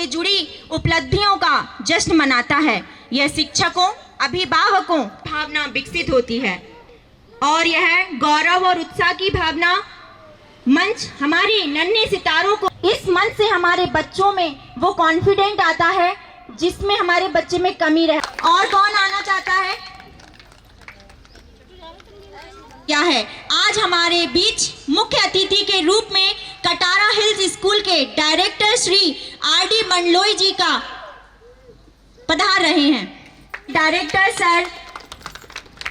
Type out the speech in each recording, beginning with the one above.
से जुड़ी उपलब्धियों का जश्न मनाता है। यह शिक्षकों, अभिभावकों भावना विकसित होती है और यह गौरव और उत्साह की भावना मंच हमारे नन्हे सितारों को, इस मंच से हमारे बच्चों में वो कॉन्फिडेंट आता है जिसमें हमारे बच्चे में कमी रहे। और कौन आना चाहता है? क्या है? आज हमारे बीच मुख्य अतिथि के रूप में कटारा हिल्स स्कूल के डायरेक्टर श्री आर.डी. मंडलोई जी का पधार रहे हैं। डायरेक्टर सर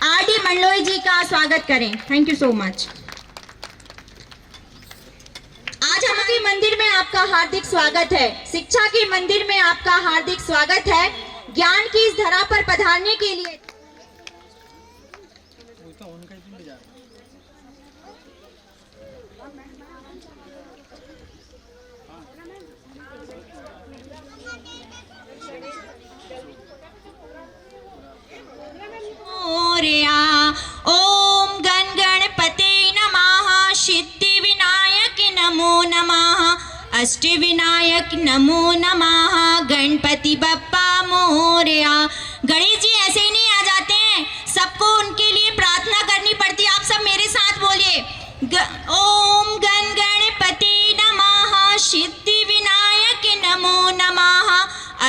आर.डी. मंडलोई जी का स्वागत करें। Thank you so much. आज हमारे मंदिर में आपका हार्दिक स्वागत है। शिक्षा के मंदिर में आपका हार्दिक स्वागत है। ज्ञान की इस धरा पर पधारने के लिए ओम गण गणपते नमः, सिद्धि विनायक नमो नमः, अष्ट विनायक नमो नमः, गणपति बप्पा मोरया। गणेश जी ऐसे ही नहीं आ जाते हैं, सबको उनके लिए प्रार्थना करनी पड़ती है। आप सब मेरे साथ बोलिए, ओम गण गणपते नमः, सिद्धि विनायक नमो नमः,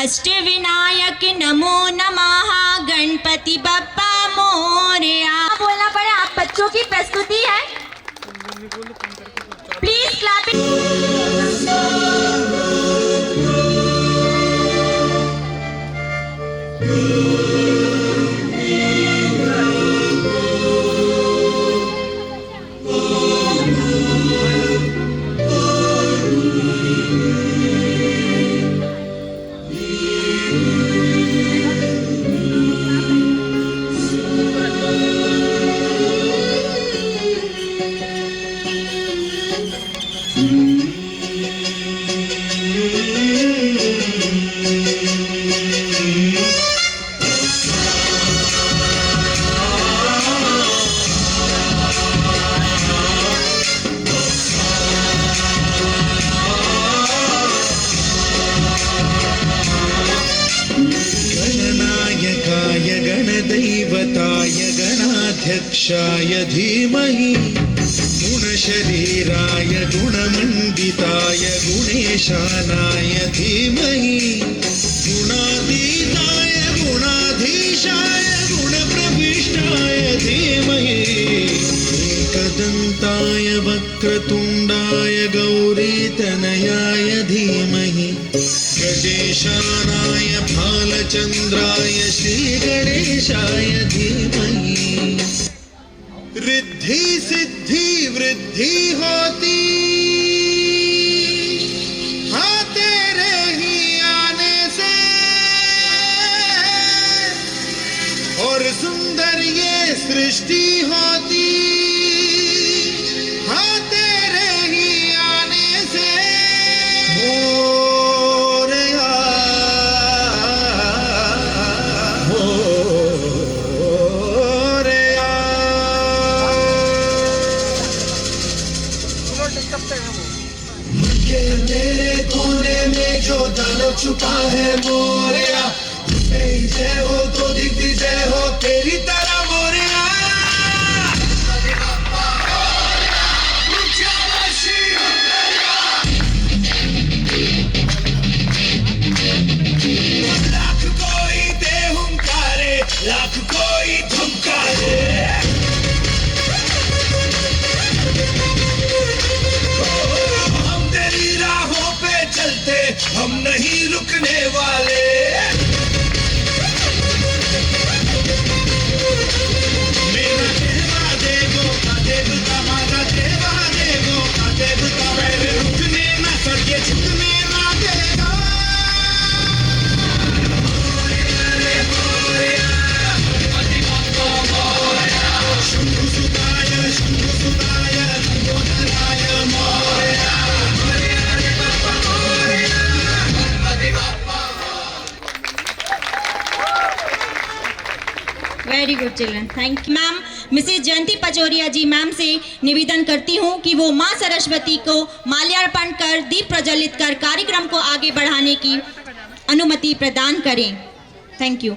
अष्ट विनायक नमो नमः, गणपति बप्पा मोरया। बोलना पड़े, आप बच्चों की प्रस्तुति है। Please clapping. दैवताय गणाध्यक्षाय धीमहि, गुणशरीराय गुणमण्डिताय गुणेशानाय धीमहि, गुणातीताय गुणाधीशाय गुणप्रविष्टाय धीमहि, एकदन्ताय वक्रतुण्डाय गौरीतनयाय धीमहि, गजेशानाय भालचन्द्राय श्रीगणेशाय धीमहि। रिद्धि सिद्धि वृद्धि होती हाँ तेरे ही आने से, और सुंदर ये सृष्टि होती हाँ तेरे ही आने से। तेरे कोने में जो दानव छुपा है मोरया, तेरी जय हो तो दिग्विजय हो तेरी तरह मोरया। लाख कोई दे हुंकारे, लाख कोई धुमकारे, हम नहीं रुकने वाले। मेरा देवा देवो का देवता, माता देवा देवो का देवता, मेरे रुकने ना सके झुकने ना देगा। शंभु सुताय लंबोदराय मोरया। Very good children, thank you ma'am. Mrs Jayanti Pachauriya ji ma'am से निवेदन करती हूँ कि वो माँ सरस्वती को माल्यार्पण कर दीप प्रज्वलित कर कार्यक्रम को आगे बढ़ाने की अनुमति प्रदान करें। Thank you.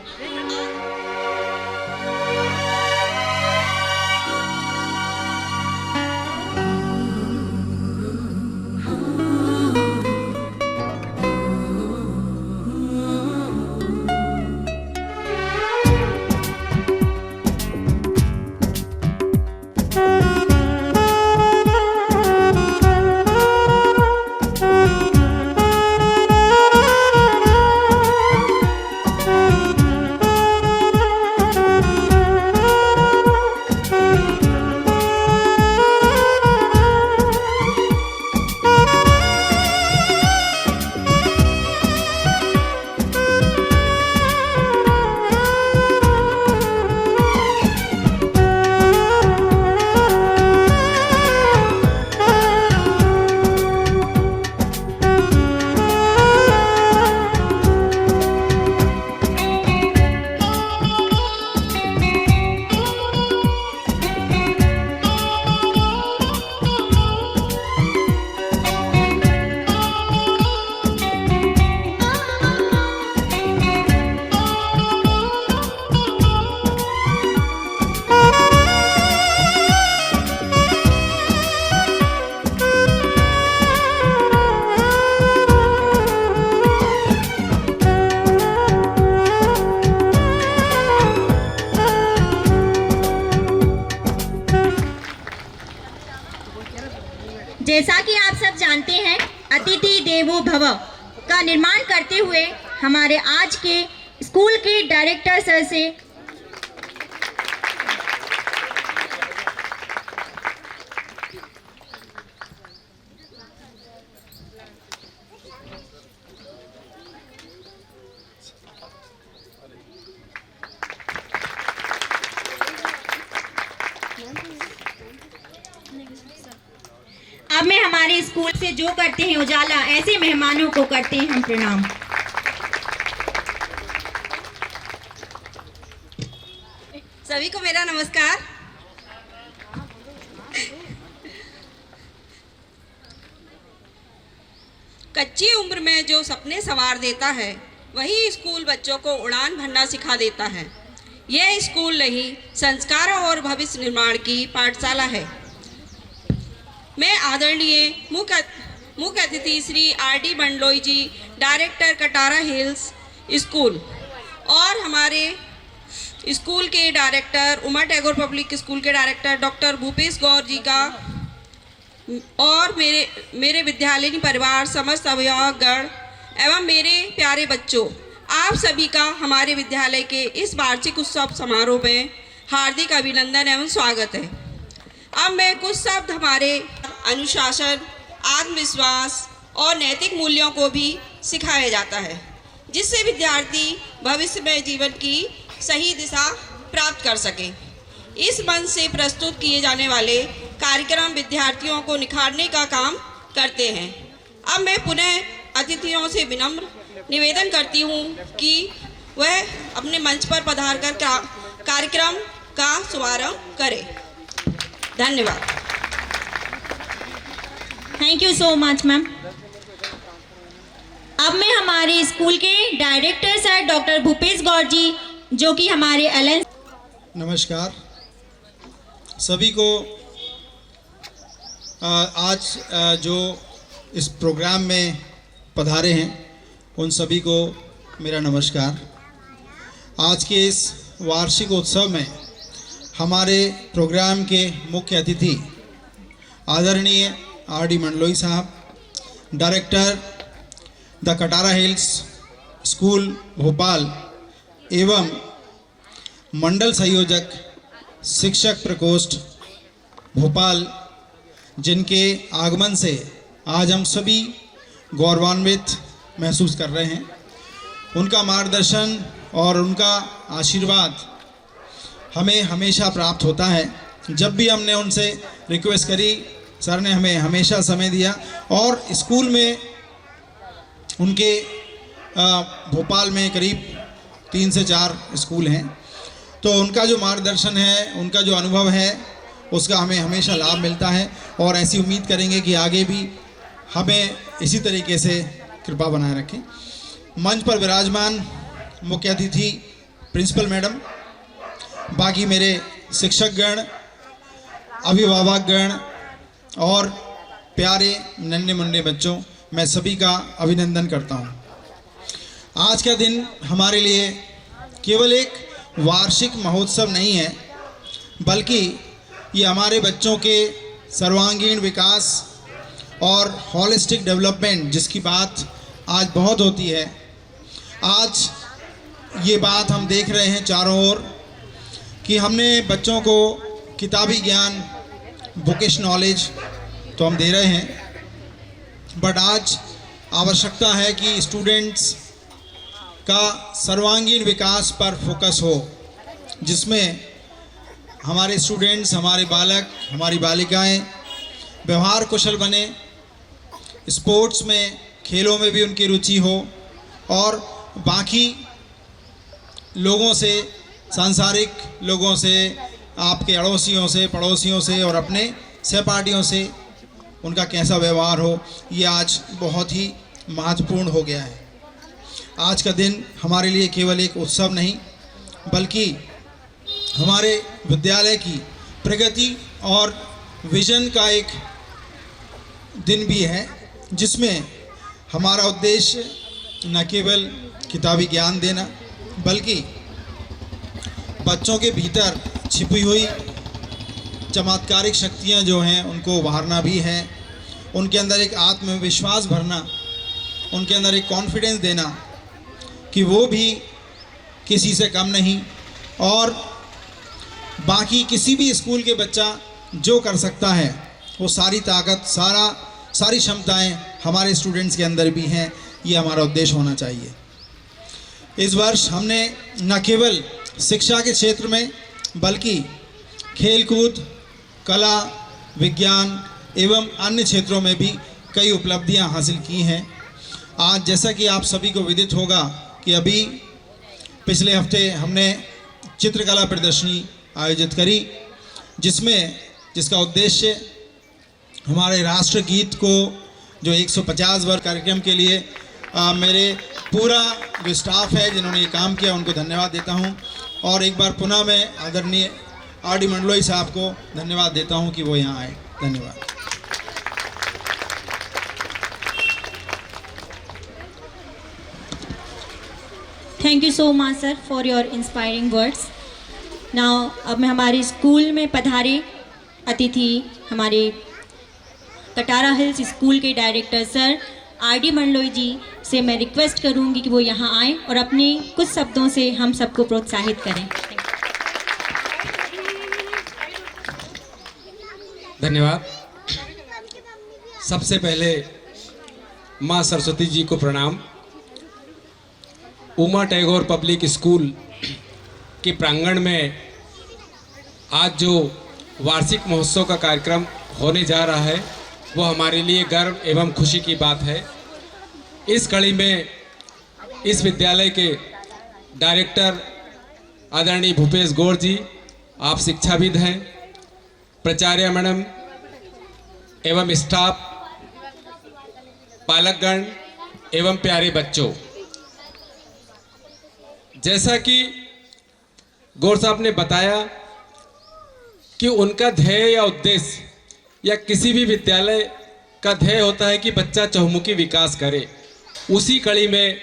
जैसा कि आप सब जानते हैं, अतिथि देवो भव का निर्माण करते हुए हमारे आज के स्कूल के डायरेक्टर सर से अब मैं हमारे स्कूल से जो करते हैं उजाला, ऐसे मेहमानों को करते हैं हम प्रणाम। सभी को मेरा नमस्कार। कच्ची उम्र में जो सपने संवार देता है, वही स्कूल बच्चों को उड़ान भरना सिखा देता है। यह स्कूल नहीं, संस्कारों और भविष्य निर्माण की पाठशाला है। मैं आदरणीय मुख्य अतिथि श्री आर.डी. बंडलोई जी, डायरेक्टर कटारा हिल्स स्कूल, और हमारे स्कूल के director Uma Tagore public school के डायरेक्टर डॉक्टर भूपेश गौर जी का, और मेरे विद्यालयी परिवार, समस्त अभिभावकगण एवं मेरे प्यारे बच्चों, आप सभी का हमारे विद्यालय के इस वार्षिक उत्सव समारोह में हार्दिक अभिनंदन एवं स्वागत है। अब मैं कुछ शब्द हमारे अनुशासन, आत्मविश्वास और नैतिक मूल्यों को भी सिखाया जाता है, जिससे विद्यार्थी भविष्य में जीवन की सही दिशा प्राप्त कर सके। इस मंच से प्रस्तुत किए जाने वाले कार्यक्रम विद्यार्थियों को निखारने का काम करते हैं। अब मैं पुनः अतिथियों से विनम्र निवेदन करती हूँ कि वह अपने मंच पर पधार कर कार्यक्रम का शुभारंभ करें। धन्यवाद। Thank you so much ma'am. अब मैं हमारे स्कूल के डायरेक्टर सर डॉक्टर भूपेश गौर जी, जो कि हमारे एलन। नमस्कार सभी को। आज जो इस प्रोग्राम में पधारे हैं उन सभी को मेरा नमस्कार। आज के इस वार्षिक उत्सव में हमारे प्रोग्राम के मुख्य अतिथि आदरणीय आर.डी. मंडलोई साहब, director the Katara Hills school Bhopal एवं मंडल संयोजक शिक्षक प्रकोष्ठ भोपाल, जिनके आगमन से आज हम सभी गौरवान्वित महसूस कर रहे हैं। उनका मार्गदर्शन और उनका आशीर्वाद हमें हमेशा प्राप्त होता है। जब भी हमने उनसे रिक्वेस्ट करी, सर ने हमें हमेशा समय दिया। और स्कूल में उनके भोपाल में करीब 3 से 4 स्कूल हैं, तो उनका जो मार्गदर्शन है, उनका जो अनुभव है, उसका हमें हमेशा लाभ मिलता है और ऐसी उम्मीद करेंगे कि आगे भी हमें इसी तरीके से कृपा बनाए रखें। मंच पर विराजमान मुख्य अतिथि प्रिंसिपल मैडम, बाकी मेरे शिक्षकगण, अभिभावकगण और प्यारे नन्हे मुन्ने बच्चों, मैं सभी का अभिनंदन करता हूँ। आज का दिन हमारे लिए केवल एक वार्षिक महोत्सव नहीं है, बल्कि ये हमारे बच्चों के सर्वांगीण विकास और होलिस्टिक डेवलपमेंट, जिसकी बात आज बहुत होती है, आज ये बात हम देख रहे हैं चारों ओर कि हमने बच्चों को किताबी ज्ञान, बुकिश नॉलेज तो हम दे रहे हैं, बट आज आवश्यकता है कि स्टूडेंट्स का सर्वांगीण विकास पर फोकस हो, जिसमें हमारे स्टूडेंट्स, हमारे बालक, हमारी बालिकाएं व्यवहार कुशल बने, स्पोर्ट्स में, खेलों में भी उनकी रुचि हो और बाकी लोगों से, सांसारिक लोगों से, आपके अड़ोसियों से, पड़ोसियों से और अपने सहपाठियों से उनका कैसा व्यवहार हो, ये आज बहुत ही महत्वपूर्ण हो गया है। आज का दिन हमारे लिए केवल एक उत्सव नहीं, बल्कि हमारे विद्यालय की प्रगति और विजन का एक दिन भी है, जिसमें हमारा उद्देश्य न केवल किताबी ज्ञान देना, बल्कि बच्चों के भीतर छिपी हुई चमत्कारिक शक्तियाँ जो हैं उनको उभारना भी है, उनके अंदर एक आत्मविश्वास भरना, उनके अंदर एक कॉन्फिडेंस देना कि वो भी किसी से कम नहीं और बाकी किसी भी स्कूल के बच्चा जो कर सकता है वो सारी ताकत, सारी क्षमताएं हमारे स्टूडेंट्स के अंदर भी हैं। ये हमारा उद्देश्य होना चाहिए। इस वर्ष हमने न केवल शिक्षा के क्षेत्र में, बल्कि खेलकूद, कला, विज्ञान एवं अन्य क्षेत्रों में भी कई उपलब्धियां हासिल की हैं। आज जैसा कि आप सभी को विदित होगा कि अभी पिछले हफ्ते हमने चित्रकला प्रदर्शनी आयोजित करी, जिसका उद्देश्य हमारे राष्ट्रगीत को, जो 150 वर्ष कार्यक्रम के लिए मेरे पूरा जो स्टाफ है जिन्होंने ये काम किया, उनको धन्यवाद देता हूँ। और एक बार पुनः मैं आदरणीय आर.डी. मंडलोई साहब को धन्यवाद देता हूँ कि वो यहाँ आए। धन्यवाद। Thank you so much sir for your inspiring words. Now अब मैं हमारे स्कूल में पधारे अतिथि, हमारे कटारा हिल्स स्कूल के डायरेक्टर सर आर.डी. मंडलोई जी से मैं रिक्वेस्ट करूंगी कि वो यहाँ आएँ और अपने कुछ शब्दों से हम सबको प्रोत्साहित करें। धन्यवाद। सबसे पहले माँ सरस्वती जी को प्रणाम। उमा टैगोर पब्लिक स्कूल के प्रांगण में आज जो वार्षिक महोत्सव का कार्यक्रम होने जा रहा है, वो हमारे लिए गर्व एवं खुशी की बात है। इस कड़ी में इस विद्यालय के डायरेक्टर आदरणीय भूपेश गौड़ जी, आप शिक्षाविद हैं, प्राचार्य मैडम एवं स्टाफ, पालकगण एवं प्यारे बच्चों, जैसा कि गौड़ साहब ने बताया कि उनका ध्येय या उद्देश्य या किसी भी विद्यालय का ध्येय होता है कि बच्चा चहुमुखी विकास करे। उसी कड़ी में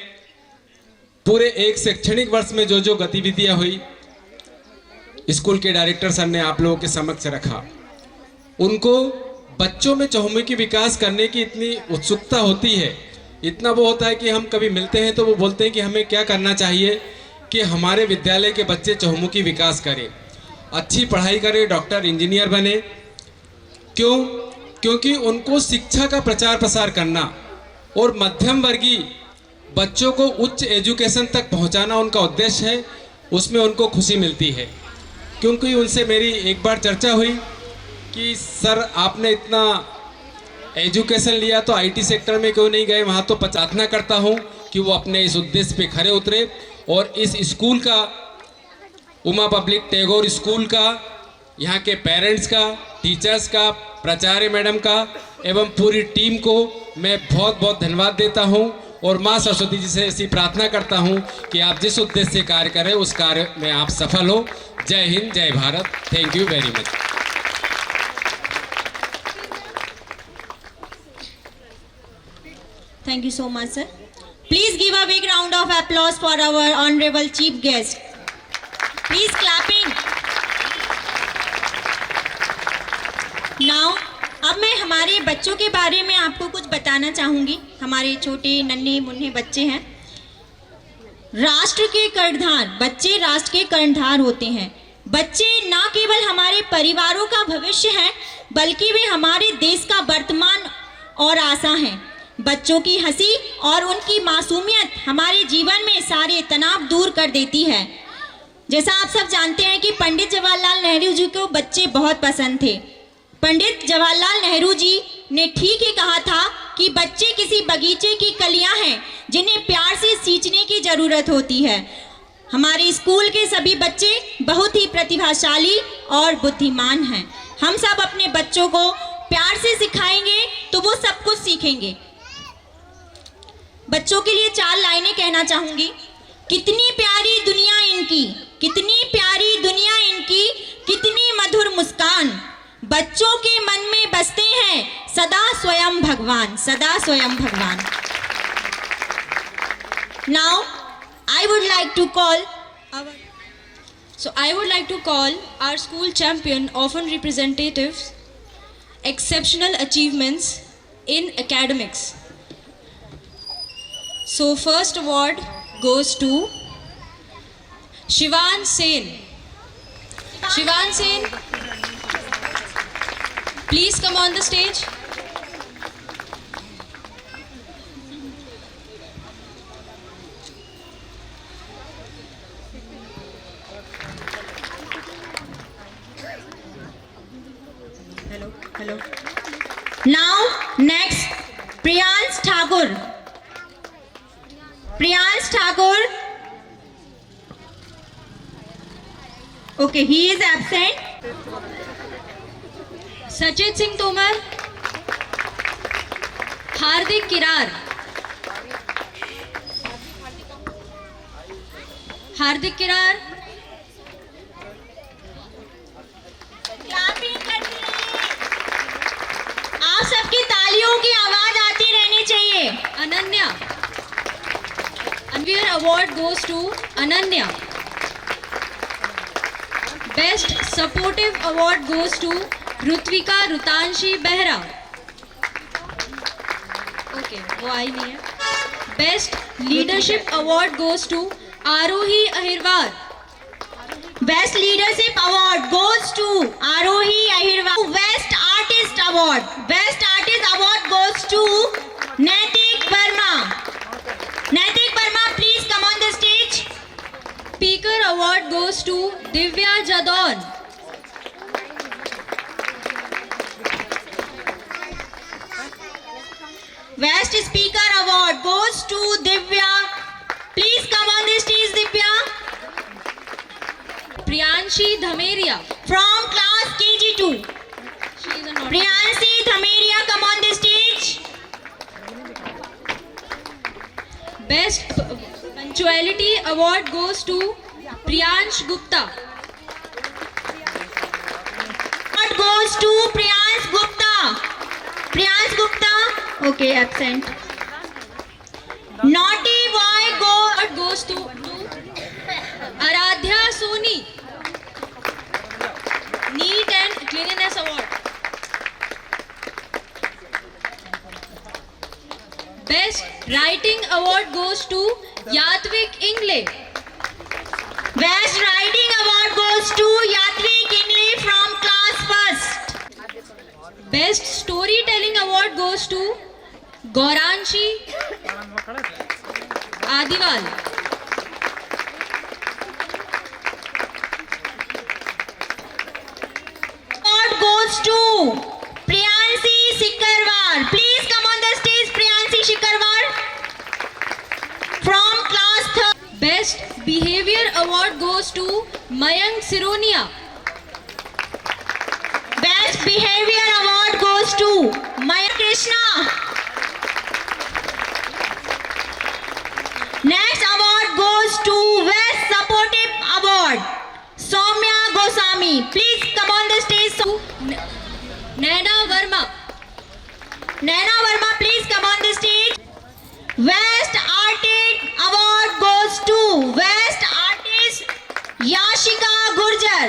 पूरे एक शैक्षणिक वर्ष में जो जो गतिविधियां हुई, स्कूल के डायरेक्टर सर ने आप लोगों के समक्ष रखा। उनको बच्चों में चहुमुखी विकास करने की इतनी उत्सुकता होती है, इतना वो होता है कि हम कभी मिलते हैं तो वो बोलते हैं कि हमें क्या करना चाहिए कि हमारे विद्यालय के बच्चे चहुमुखी विकास करें, अच्छी पढ़ाई करें, डॉक्टर, इंजीनियर बने। क्यों? क्योंकि उनको शिक्षा का प्रचार प्रसार करना और मध्यम वर्गीय बच्चों को उच्च एजुकेशन तक पहुंचाना उनका उद्देश्य है। उसमें उनको खुशी मिलती है। क्योंकि उनसे मेरी एक बार चर्चा हुई कि सर आपने इतना एजुकेशन लिया तो आईटी सेक्टर में क्यों नहीं गए? वहाँ तो प्रार्थना करता हूँ कि वो अपने इस उद्देश्य पे खरे उतरे और इस स्कूल का उमा पब्लिक टैगोर स्कूल का, यहाँ के पेरेंट्स का, टीचर्स का, प्राचार्य मैडम का एवं पूरी टीम को मैं बहुत बहुत धन्यवाद देता हूँ और माँ सरस्वती जी से ऐसी प्रार्थना करता हूँ कि आप जिस उद्देश्य से कार्य करें उस कार्य में आप सफल हो। जय हिंद, जय Bharat. Thank you very much. Thank you so much, sir. Please give a big round of applause for our honorable chief guest. Please clapping. Now, अब मैं हमारे बच्चों के बारे में आपको कुछ बताना चाहूँगी। हमारे छोटे नन्हे मुन्ने बच्चे हैं। राष्ट्र के कर्णधार, बच्चे राष्ट्र के कर्णधार होते हैं। बच्चे ना केवल हमारे परिवारों का भविष्य हैं, बल्कि वे हमारे देश का वर्तमान और आशा हैं। बच्चों की हंसी और उनकी मासूमियत हमारे जीवन में सारे तनाव दूर कर देती है। जैसा आप सब जानते हैं कि पंडित जवाहरलाल नेहरू जी को बच्चे बहुत पसंद थे। पंडित जवाहरलाल नेहरू जी ने ठीक ही कहा था कि बच्चे किसी बगीचे की कलियां हैं जिन्हें प्यार से सींचने की जरूरत होती है। हमारे स्कूल के सभी बच्चे बहुत ही प्रतिभाशाली और बुद्धिमान हैं। हम सब अपने बच्चों को प्यार से सिखाएंगे तो वो सब कुछ सीखेंगे। बच्चों के लिए 4 लाइनें कहना चाहूंगी। कितनी प्यारी दुनिया इनकी, कितनी प्यारी दुनिया इनकी, कितनी मधुर मुस्कान, बच्चों के मन में बसते हैं सदा स्वयं भगवान, सदा स्वयं भगवान। Now, I would like to call our school champion, orphan representatives, exceptional achievements in academics. So first award goes to Shivan Sen. Shivan Sen, please come on the stage. Hello. Now next, Priyans Thakur. Priyans Thakur. Okay, he is absent. Sachit Singh Tomar. Hardik Kirar. Hardik Kirar. आप सबकी तालियों की आवाज आती रहनी चाहिए। Ananya, Anvir award goes to Ananya. Best supportive award goes to Rutvika Rutanshi Behra. Okay, वो आई नहीं है। Best leadership award goes to Arohi Ahirwar. Best leadership award goes to Arohi Ahirwar. Best artist award. Best artist award goes to Naitik Verma. Naitik Verma, please come on the stage. Speaker award goes to Divya Jadon. Best speaker award goes to Divya. Please come on the stage, Divya. Priyanshi Dhameria from class KG2. She is a naughty. Priyanshi Dhameria, come on the stage. Best punctuality award goes to Priyansh Gupta. Award goes to Priyansh Gupta. Priyansh Gupta, okay, absent. Naughty boy goes to Aradhya Soni. Neat and Cleanliness Award. Best Writing Award goes to Yatvik Ingle. Best Writing Award goes to Yatvik Ingle from class first. Best Storytelling Award goes to Gauranshi Adiwal. Award goes to Priyanshi Shikarwar. Please come on the stage, Priyanshi Shikarwar from class 3rd. Best Behavior award goes to Mayank Sironia. Best behavior award goes to Maya Krishna. Next award goes to Best Supportive Award, Soumya Goswami. Please come on the stage. Naina Verma. Naina Verma, please come on the stage. Best Artist Award goes to Best Artist Yashika Gurjar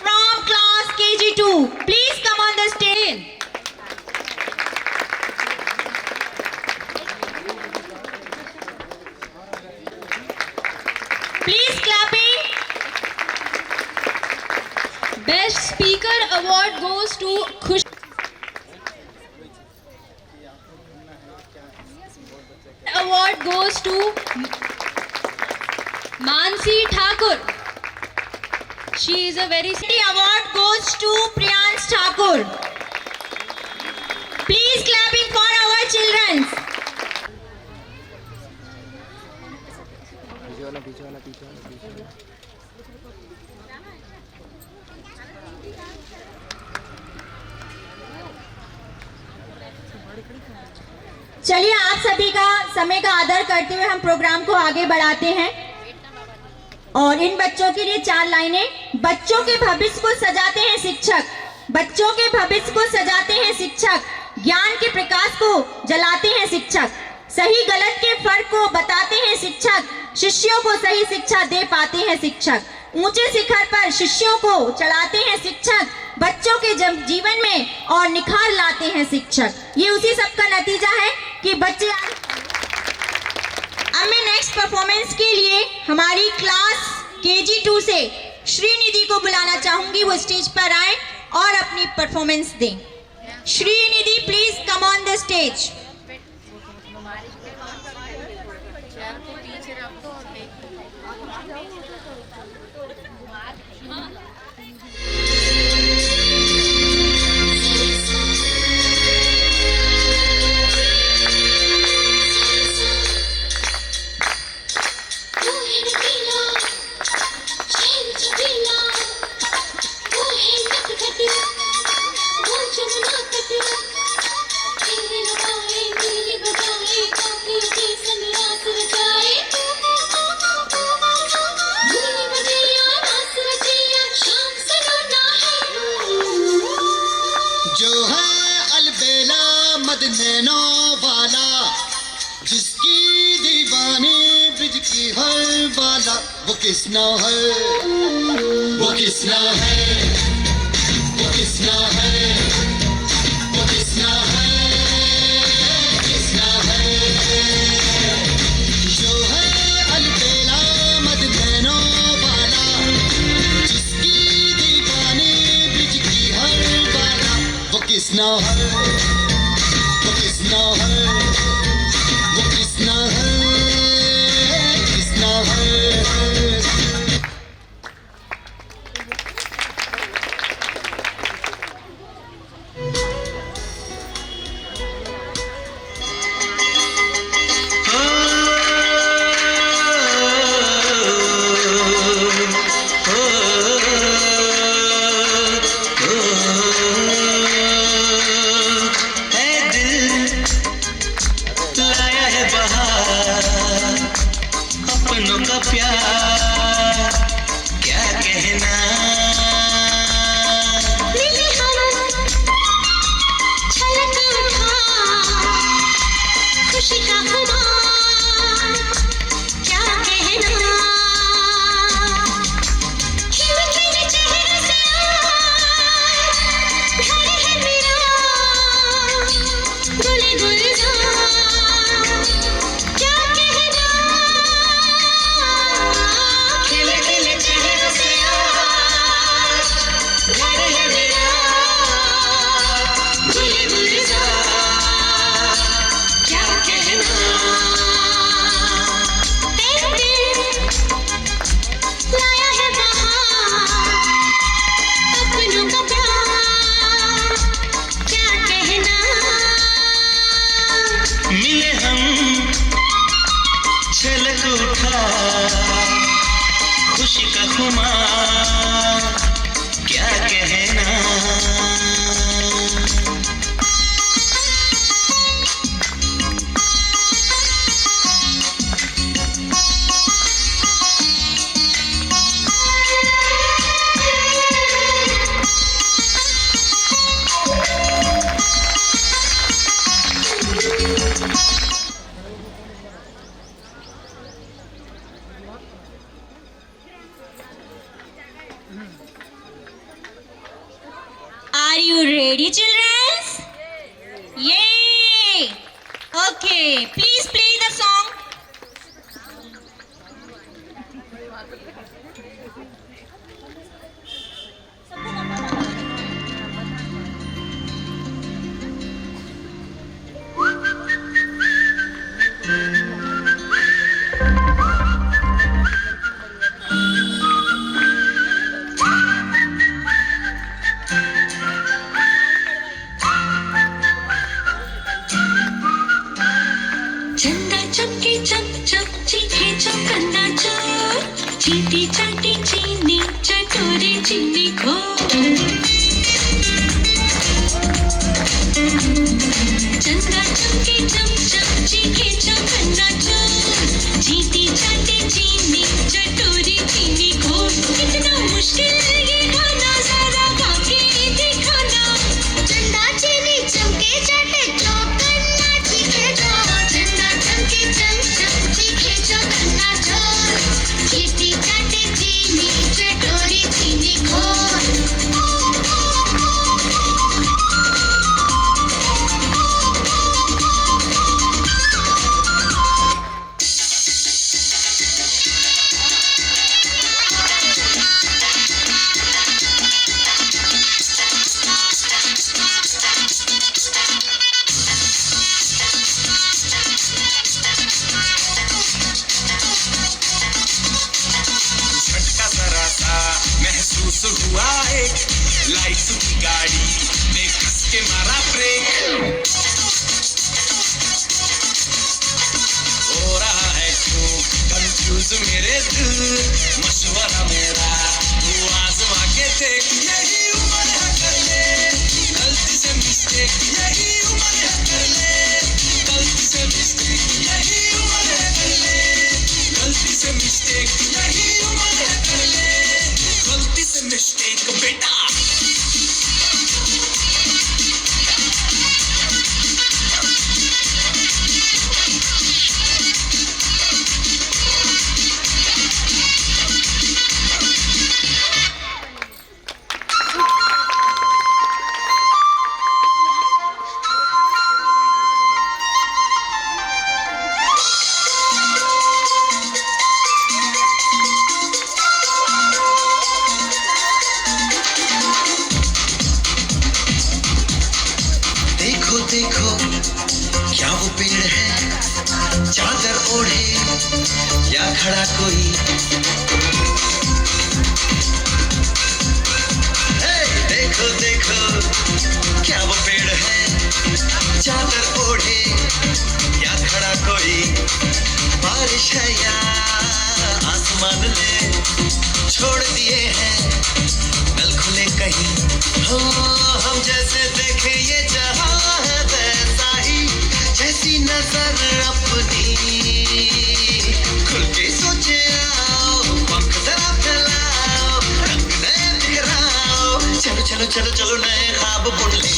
from class KG2. Please come on the stage. Please clapping. Best Speaker award goes to Khush. Award goes to Mansi Thakur. She is a very The award goes to Priyans Thakur. Please clapping for our children. चलिए आप सभी का समय का आदर करते हुए हम प्रोग्राम को आगे बढ़ाते हैं और इन बच्चों के लिए 4 लाइनें। बच्चों के भविष्य को सजाते हैं शिक्षक, बच्चों के भविष्य को सजाते हैं शिक्षक, ज्ञान के प्रकाश को जलाते हैं शिक्षक, सही गलत के फर्क को बताते हैं शिक्षक, शिष्यों को सही शिक्षा दे पाते हैं शिक्षक, ऊंचे शिखर पर शिष्यों को चढ़ाते हैं शिक्षक, बच्चों के जीवन में और निखार लाते हैं शिक्षक। ये उसी सब का नतीजा है कि बच्चे। अब मैं नेक्स्ट परफॉर्मेंस के लिए हमारी क्लास KG2 से श्रीनिधि को बुलाना चाहूंगी, वो स्टेज पर आए और अपनी परफॉर्मेंस दें। Shrinidhi please come on the stage. जो है अलबेला मद नैनो वाला, जिसकी दीवानी ब्रिज की हर बाला, वो किसना है, वो किसना है, वो किसना है, वो किसना है, किसना है। जो है अलबेला मद नैनो वाला, जिसकी दीवानी ब्रिज की हर बाला, वो किसना है, वो किसना है, वो किसना है, किसना है। खुमा क्या कहना। Are you ready, children? Yay! Okay, please play the song. चंदा चमके चम चम चीखे चमकंदा चोर चीटी चाटी चीनी चटोरे चीनी खो। चंदा चमके चम चम चीखे चमकंदा चोर चीटी चाटी चीनी चटोरे चीनी खो। कितना मुश्किल ये खाना जरा खा के दिखाना। चंदा चीनी चमके चाटे चौकन्ना चीखे चोर चंदा चमके चम चम चीखे चौकन्ना चोर चीटी चाटे चीनी चटोरी चीनी खोर। झटका जरा सा महसूस हुआ एक लाइट की गाड़ी ने कस के मारा ब्रेक। हो रहा है क्यों कंफ्यूज मेरे दिल मशवरा मेरा तू आजमा के देख। यही उम्र है कर ले गलती से मिस्टेक। यही उम्र है कर ले गलती से मिस्टेक। यही उम्र है कर ले गलती से मिस्टेक। यही उम्र है कर ले गलती से मिस्टेक बेटा। देखो देखो क्या वो पेड़ है चादर ओढ़े या खड़ा कोई। हे, देखो देखो क्या वो पेड़ है चादर ओढ़े या खड़ा कोई। बारिश है या आसमान ने छोड़ दिए हैं नल खुले कहीं। हो हम जैसे देखे ये जहां है वैसा ही जैसी नजर अपनी। खुल के सोचे आओ पंख जरा फैलाओ रंग नए बिखराओ। चलो चलो चलो चलो नए ख्वाब बुन ले।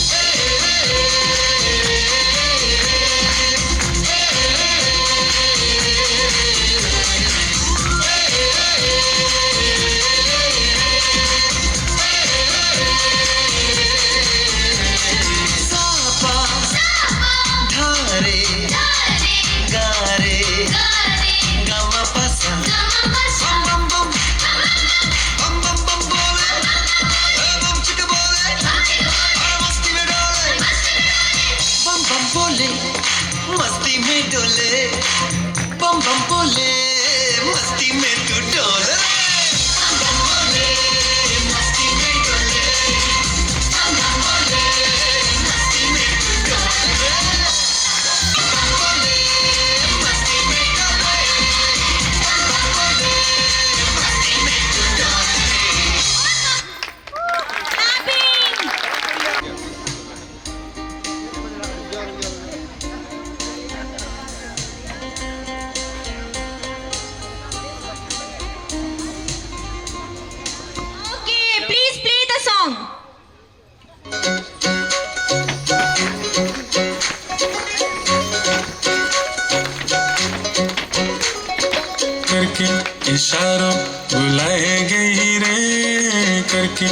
करके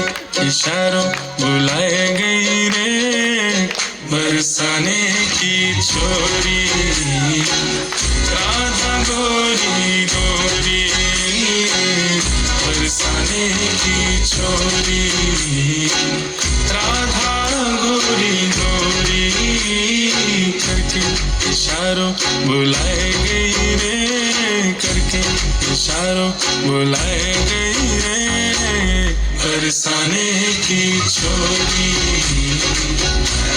इशारों बुलाए गई रे बरसाने की छोरी राधा गोरी गोरी बरसाने की छोरी राधा गोरी गोरी करके इशारों बुलाए गई रे करके इशारों बुलाए गई रे बरसाने की छोरी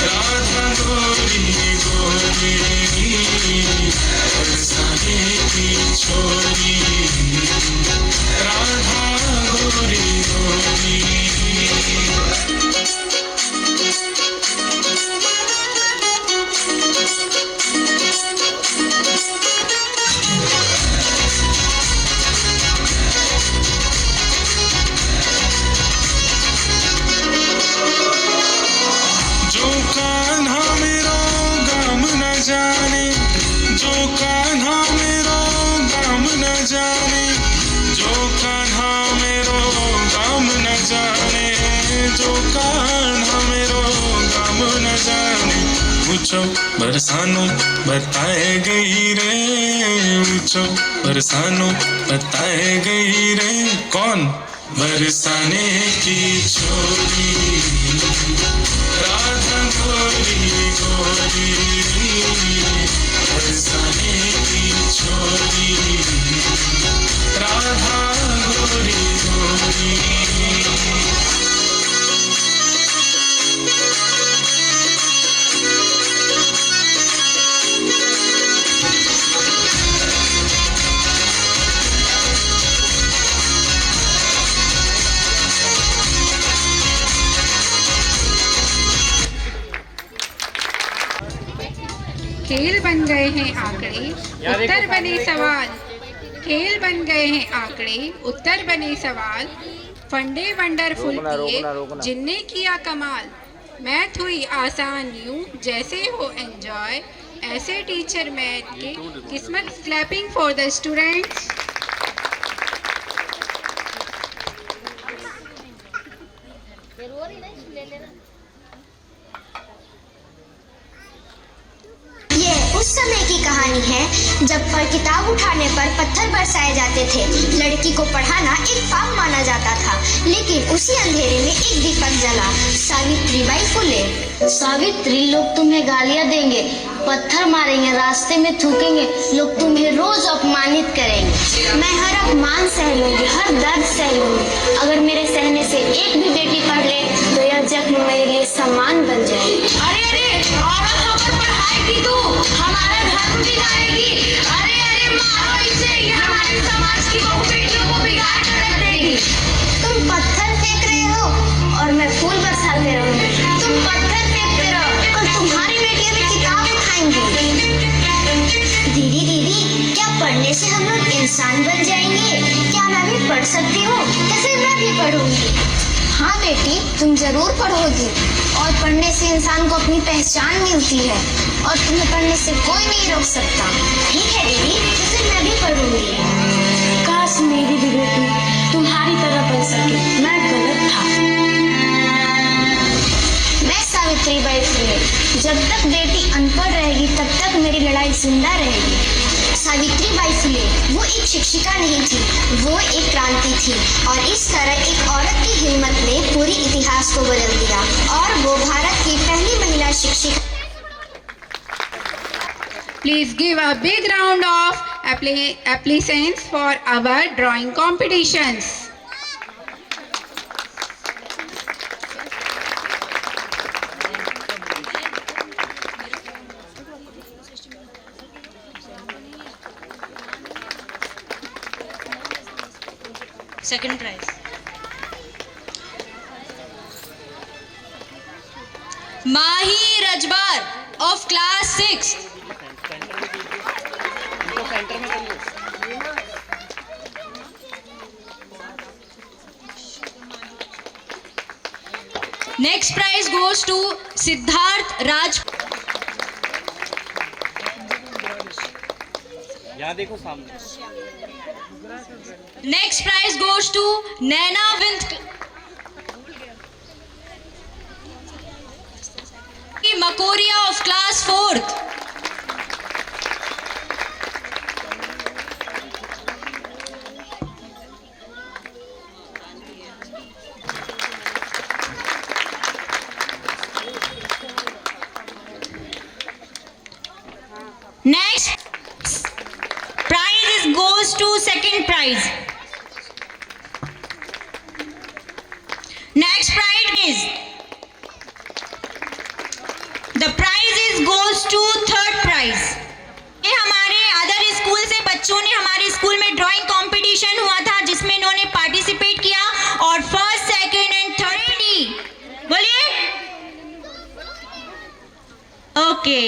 राधा गोरी गोरी बरसाने की छोरी राधा गोरी गोरी जो कान्हा मेरो गम न जाने जो कान्हा मेरो गम न जाने जो कान्हा मेरो गम न जाने जो कान्हा मेरो गम न जाने पूछो बरसानो बताए गई रे पूछो बरसानो बताए गई रे कौन बरसाने की छोरी राधा गोरी गोरी बरसाने की छोरी राधा गोरी गोरी खेल बन गए हैं आंकड़े उत्तर बने सवाल खेल बन गए हैं आंकड़े उत्तर बने सवाल फंडे वंडरफुल किए जिनने किया कमाल मैथ हुई आसान यूं जैसे हो एंजॉय ऐसे टीचर मैथ के किस्मत क्लैपिंग फॉर द स्टूडेंट्स ये उस समय की कहानी है जब पर किताब उठाने पर पत्थर बरसाए जाते थे। लड़की को पढ़ाना एक पाप माना जाता था, लेकिन उसी अंधेरे में एक दीपक जला। सावित्रीबाई फुले। सावित्री, लोग तुम्हें गालियां देंगे, पत्थर मारेंगे, रास्ते में थूकेंगे, लोग तुम्हें रोज अपमानित करेंगे। मैं हर अपमान सह लूंगी, हर दर्द सह लूंगी। अगर मेरे सहने से एक भी बेटी पढ़ ले तो यह जख्म मेरे लिए सम्मान बन जाएगी। अरे अरे, औरत होकर पढ़ाएगी तू, हमारा धर्म बिगाड़ेगी। अरे अरे, मारो इसे, ये हमारे समाज की बहू बेटियों को बिगाड़ कर रख देगी। तुम पत्थर फेंक रहे हो और मैं फूल बरसाते रहूंगी। तुम पत्थर फेंकते रहो और तुम्हारी बेटियां भी किताब उठाएंगी। दीदी दीदी, क्या पढ़ने से हम लोग इंसान बन जाएंगे? क्या मैं भी पढ़ सकती हूँ? या फिर मैं भी पढ़ूंगी? हाँ बेटी, तुम जरूर पढ़ोगी, और पढ़ने से इंसान को अपनी पहचान मिलती है, और तुम्हें पढ़ने से कोई नहीं रोक सकता। ठीक है दीदी, तो फिर मैं भी पढ़ूंगी। काश मेरी भी बेटी तुम्हारी तरह बन सके। मैं गलत था। मैं सावित्रीबाई फुले। जब तक बेटी अनपढ़ रहेगी तब तक मेरी लड़ाई जिंदा रहेगी। सावित्रीबाई फुले वो एक शिक्षिका नहीं थी, वो एक क्रांति थी, और इस तरह एक औरत की हिम्मत ने पूरी इतिहास को बदल दिया, और वो भारत की पहली महिला शिक्षिका। Please give a big round of applaudissements for our drawing competitions. Second prize. Mahi Rajbar of class 6. Next prize goes to Siddharth Raj. यहाँ देखो सामने. Next prize goes to Naina Wind. Makoria of class 4th. Next prize goes to second prize. Next prize is the prize goes to third prize. ये हमारे other school से बच्चों ने हमारे school में ड्राइंग कंपटीशन हुआ था जिसमें इन्होंने पार्टिसिपेट किया और फर्स्ट सेकंड एंड थर्ड बोलिए okay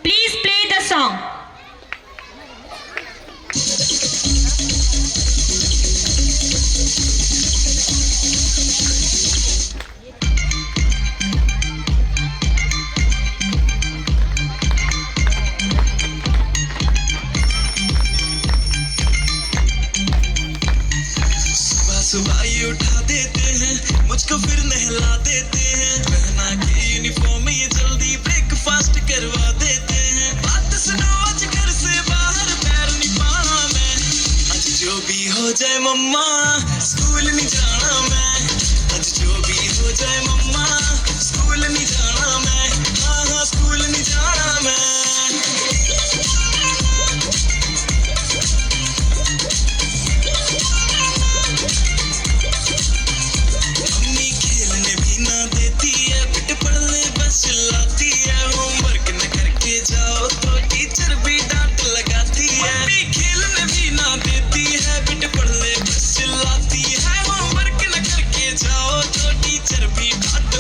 please play the song. सुबह ही उठा देते हैं मुझको फिर नहला देते हैं पहना के यूनिफॉर्म ये जल्दी ब्रेकफास्ट करवा देते हैं बात सुनो आज घर से बाहर पैर नहीं पाना मैं आज जो भी हो जाए मम्मा स्कूल नहीं जाना मैं आज जो भी हो जाए मम्मा स्कूल नहीं जाना मैं हाँ स्कूल नहीं जाना मैं चिल्लाती है होमवर्क न करके जाओ तो टीचर भी डांट लगाती है मम्मी खेलने भी ना देती है बिट पढ़ ले बस चिल्लाती है होमवर्क न करके जाओ तो टीचर भी डांट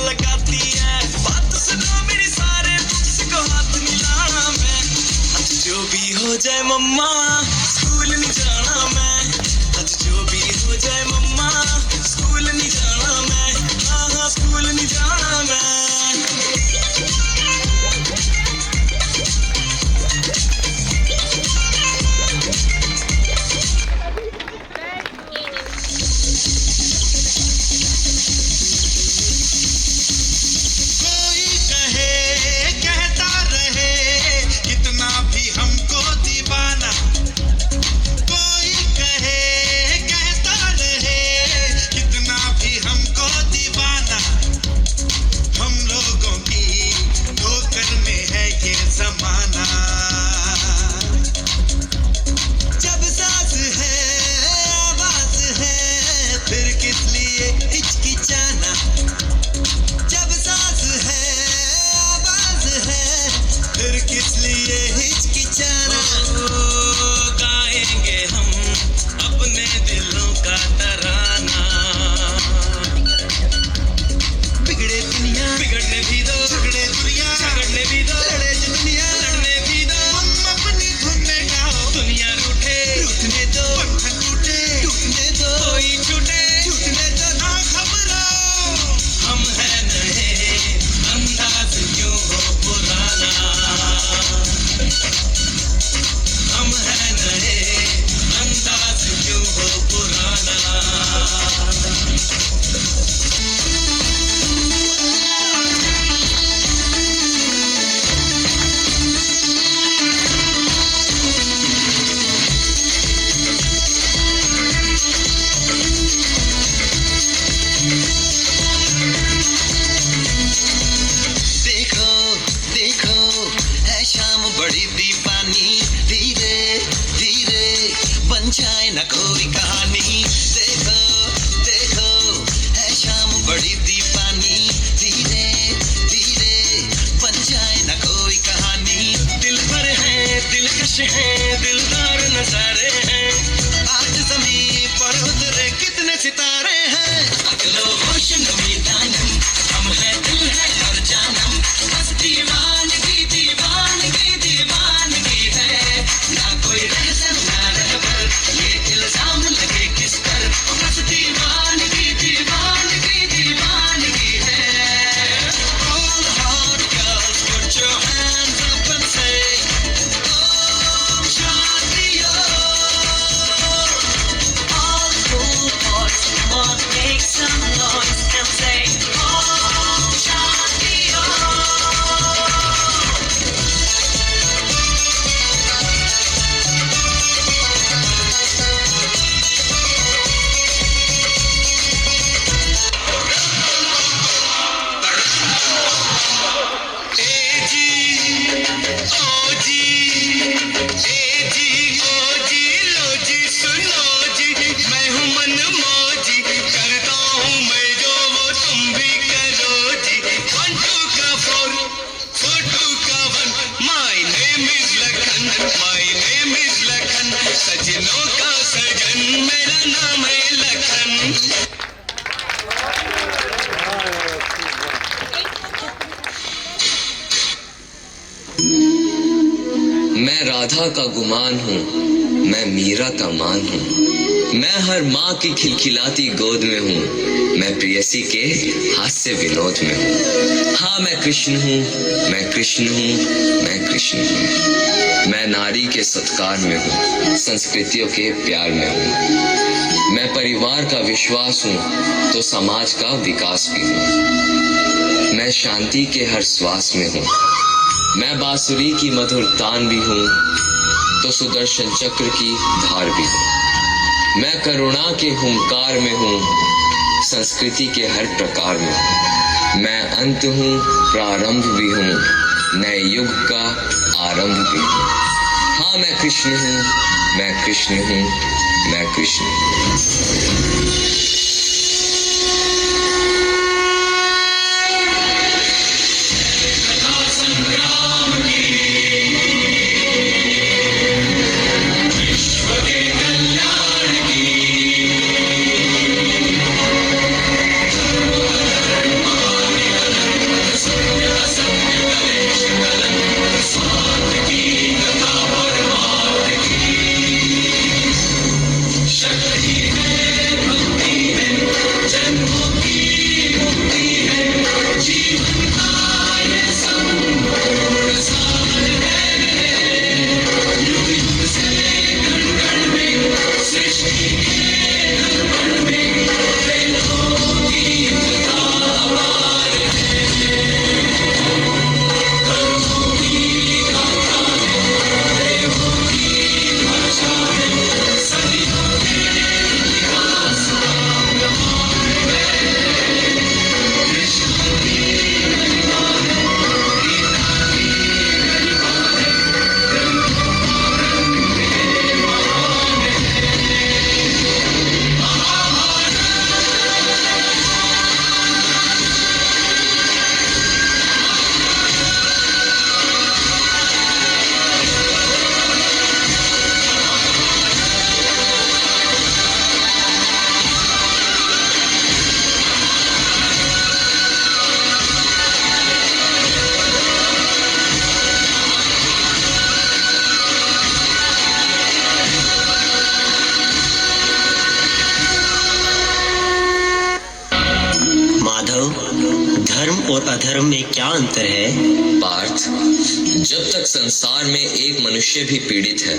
राधा का गुमान हूँ, मैं मीरा का मान हूँ। मैं हर माँ की खिलखिलाती गोद में हूँ, मैं प्रेयसी के हास्य विनोद में हूँ। हाँ मैं कृष्ण हूँ, मैं कृष्ण हूँ, मैं कृष्ण हूँ। मैं नारी के सत्कार में हूँ, संस्कृतियों के प्यार में हूँ। मैं परिवार का विश्वास हूँ तो समाज का विकास भी हूँ। मैं शांति के हर श्वास में हूँ, मैं बांसुरी की मधुर तान भी हूँ तो सुदर्शन चक्र की धार भी हूँ। मैं करुणा के हुंकार में हूँ, संस्कृति के हर प्रकार में हूँ। मैं अंत हूँ, प्रारंभ भी हूँ, नए युग का आरंभ भी हूँ। हाँ मैं कृष्ण हूँ, मैं कृष्ण हूँ, मैं कृष्ण हूँ। धर्म और अधर्म में क्या अंतर है? पार्थ, जब तक संसार में एक मनुष्य भी पीड़ित है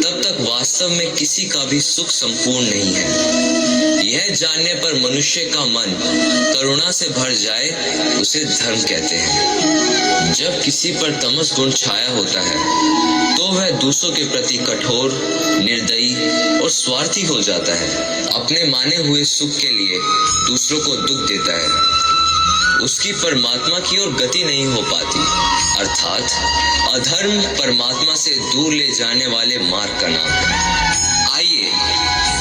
तब तक वास्तव में किसी का भी सुख संपूर्ण नहीं है। यह जानने पर मनुष्य का मन करुणा से भर जाए उसे धर्म कहते हैं। जब किसी पर तमस गुण छाया होता है तो वह दूसरों के प्रति कठोर, निर्दयी और स्वार्थी हो जाता है। अपने माने हुए सुख के लिए दूसरों को दुख देता है। उसकी परमात्मा की ओर गति नहीं हो पाती। अर्थात अधर्म परमात्मा से दूर ले जाने वाले मार्ग का नाम है। आइए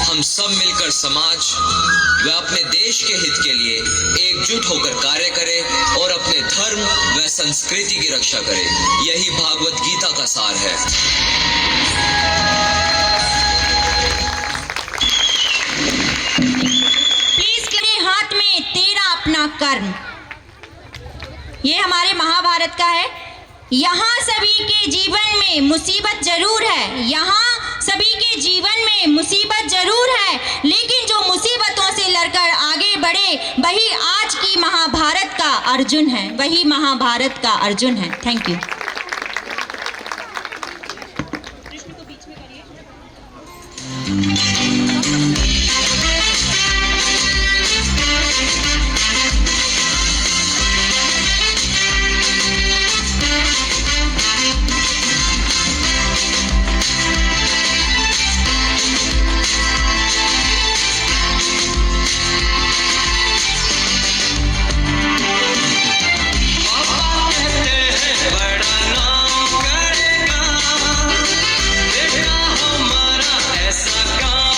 हम सब मिलकर समाज व अपने देश के हित के लिए एकजुट होकर कार्य करें और अपने धर्म व संस्कृति की रक्षा करें। यही भागवत गीता का सार है। प्लीज मेरे हाथ में तेरा अपना कर्म, ये हमारे महाभारत का है। यहाँ सभी के जीवन में मुसीबत जरूर है, यहाँ सभी के जीवन में मुसीबत जरूर है, लेकिन जो मुसीबतों से लड़कर आगे बढ़े वही आज की महाभारत का अर्जुन है, वही महाभारत का अर्जुन है। Thank you. ऐसा काम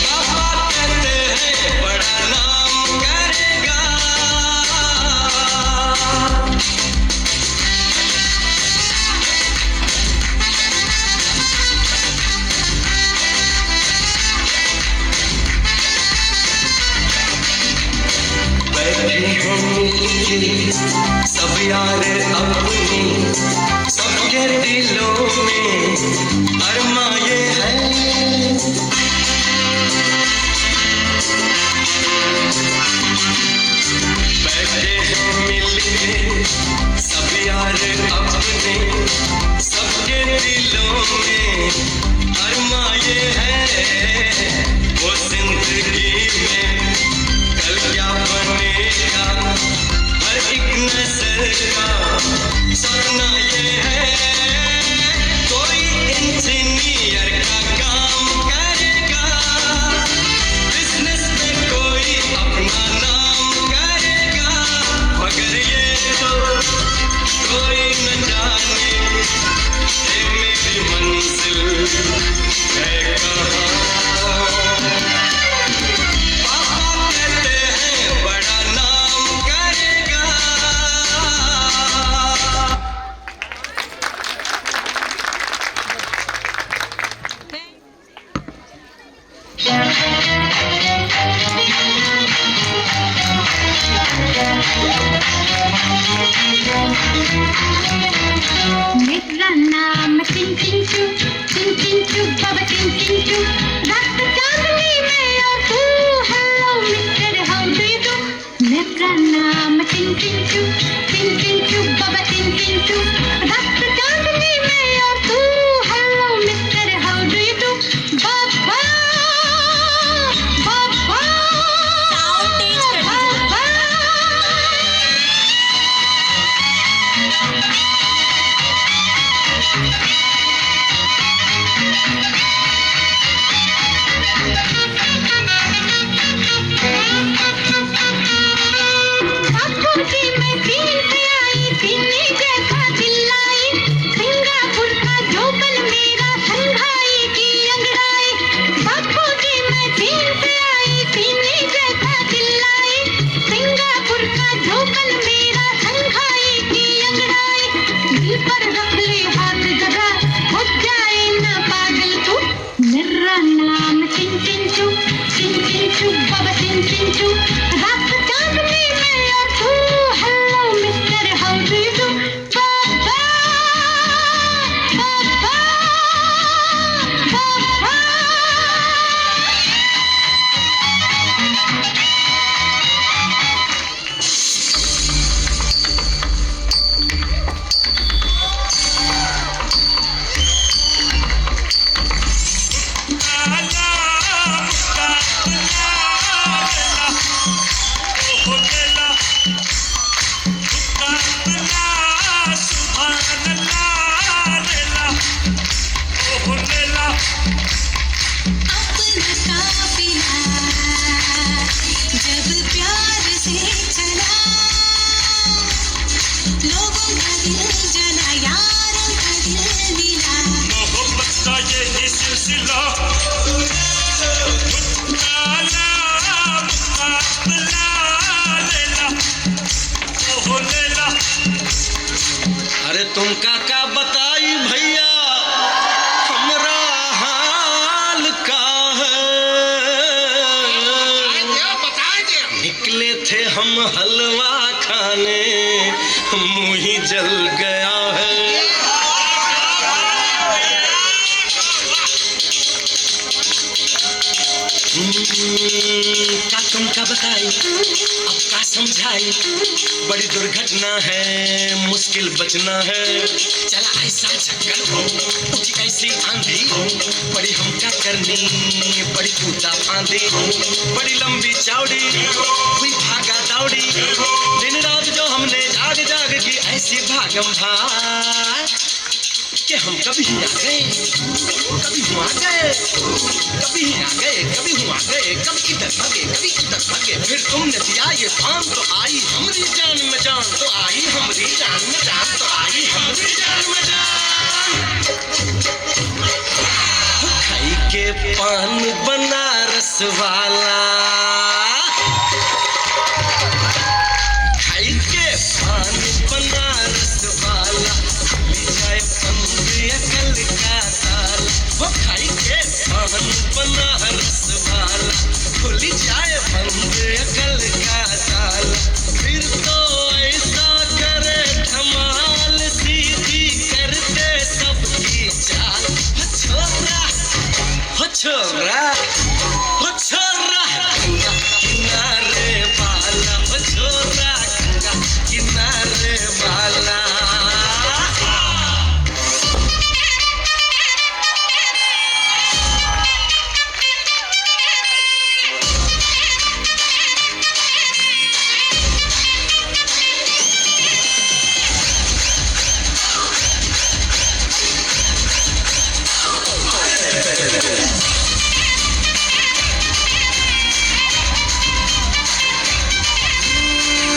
पापा कहते हैं बड़ा नाम करेगा। बैठे हैं मिलके सब यार अपने, सबके दिलों में अरमा ये है। बैठे हैं मिलके सब यार अपने, सबके दिलों में अरमा ये है। वो जिंदगी में कल क्या बनेगा, हर एक नजर का सपना ये है। कोई इंजीनियर का काम करेगा, बिजनेस में कोई अपना नाम करेगा, मगर ये तो कोई न जाने ये मेरी मंजिल है कहाँ। पापा कहते हैं बड़ा नाम करेगा। मेरा नाम चिन चिन चू बाबा चिन चिन चू, रात चांदनी में और तू, hello mister how do you do. मेरा नाम चिन चिन चू बाबा चिन चिन चू, रात चांदनी में और तू, hello mister how do you do. बाबा बाबा साउंड तेज कर दीजिए। बाबा बापू जी मैं चीन से आई, चीनी जैसा चिल्लाई, सिंगापुर का जोबन मेरा संघाई की अंगड़ाई। बापू जी मैं चीन से आई, चीनी जैसा चिल्लाई, सिंगापुर का जोबन मेरा संघाई की अंगड़ाई। दिल पर रख ले हाथ जरा, हो जाए ना पागल तू। मेरा नाम चिन चिन चू बाबा चिन चिन चू, रात चांदनी में और तू, hello mister how do you do. बाबा बाबा बाबा अपना काफिला जब प्यार से चला, लोगों का दिल जला, यारों का दिल मिला। मोहब्बत का ये सिलसिला, अरे तुम का बताई भैया, हमरा हाल का है। निकले थे हम हलवा खाने, मुंह ही जल गया है। का तुम का बताई, अब का समझाई, बड़ी दुर्घटना है, मुश्किल बचना है। चला ऐसा चक्कर हो, उठी ऐसी आंधी हो, बड़ी हम क्या करनी, बड़ी कूदा फांदी, बड़ी लंबी चौड़ी हुई भागा दौड़ी। दिन रात जो हमने जाग जाग की ऐसी भागम भाग, कि हम कभी आ गए, कभी हुआ गए, कभी आ गए, कभी हुआ गए, कभी इधर भागे, कभी उधर भागे। फिर तुमने दिया ये पान तो आई हमारी जान में जान, तो आई हमारी जान में जान, तो आई हमारी जान में जान। के पान बनारस वाला, खाई के पान बनारस वाला, खुली जाए बंद अकल का ताला। वो खाई के पान बनारस वाला, खुली जाए बंद अकल का ताला। फिर तो ऐसा करे धमाल, सीधी कर दे सबकी चाल। हो छोरा, हो छोरा, हो छोरा, गंगा किनारे वाला, हो छोरा, गंगा किनारे वाला।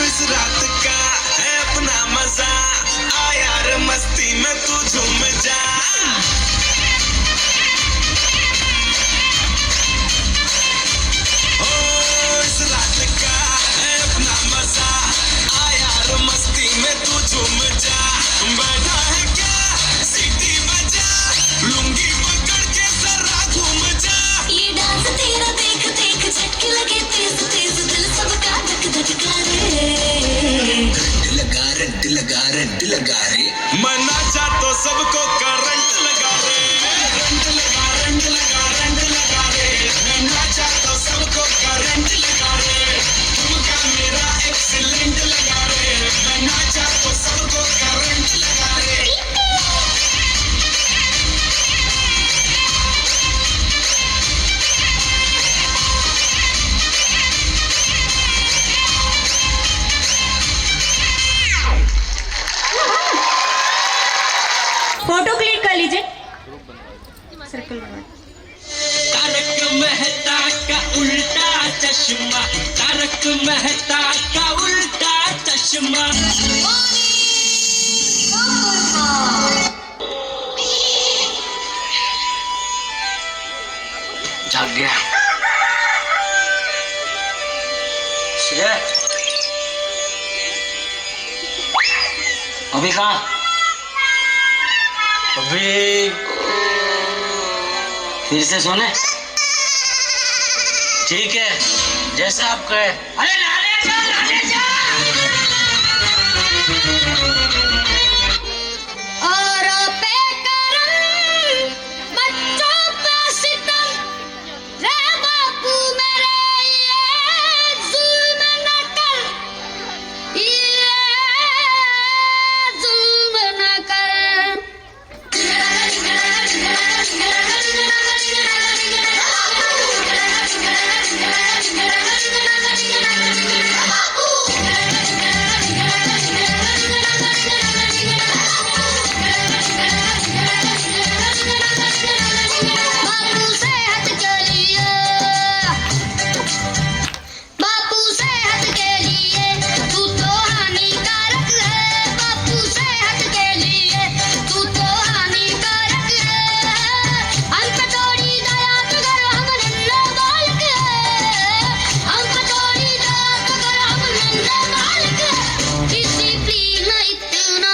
इस रात का है अपना मजा, आ यार मस्ती में तू झूम जा। ओ इस रात का है अपना मजा, आ यार मस्ती में तू झूम जा। बैठा है क्या सीटी बजा, लुंगी पकड़ के जरा घूम जा। ये डांस तेरा देख देख झटके लगे तेज तेज, दिल सबका धक धक करे। रंट लगा रे, मना चाह तो सबको करंट लगा रे। रंट लगा रे, मना चाह तो सबको करंट लगा रे। तुमका मेरा एक्सीलेंट लगा रे, मना चाह तो सबको करंट लगा रे। फोटो क्लिक कर लीजिए। तारक मेहता का उल्टा चश्मा, तारक मेहता का उल्टा चश्मा। जाग गया। अभी कहाँ? अभी फिर से सोने? ठीक है, जैसा आप कहे। अरे लाले जा, लाले जा। और पे करम बच्चों पे सितम, रे बापू मेरे ये जुल्म न कर, ये जुल्म न कर। बापू सेहत के लिए, बापू सेहत के लिए तू तो हानिकारक है। बापू सेहत के लिए तू तो हानिकारक है। हम पे थोड़ी दया कर, हम नन्हे बालक है। हम पे थोड़ी दया कर, हम नन्हे बालक है। डिसिप्लिन इतना,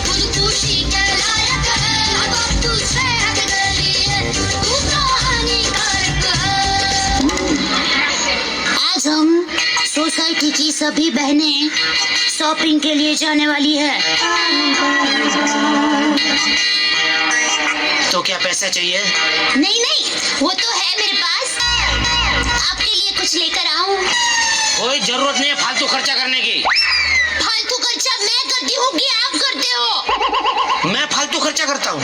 खुदकुशी के लायक है। बापू सेहत के लिए तू तो हानिकारक है। आज हम सोसाइटी की सभी बहनें शॉपिंग के लिए जाने वाली है। तो क्या पैसा चाहिए? नहीं नहीं, वो तो है मेरे पास। आपके लिए कुछ लेकर आऊं? कोई जरूरत नहीं है फालतू खर्चा करने की। फालतू खर्चा मैं करती हूँ कि आप करते हो? मैं फालतू खर्चा करता हूँ?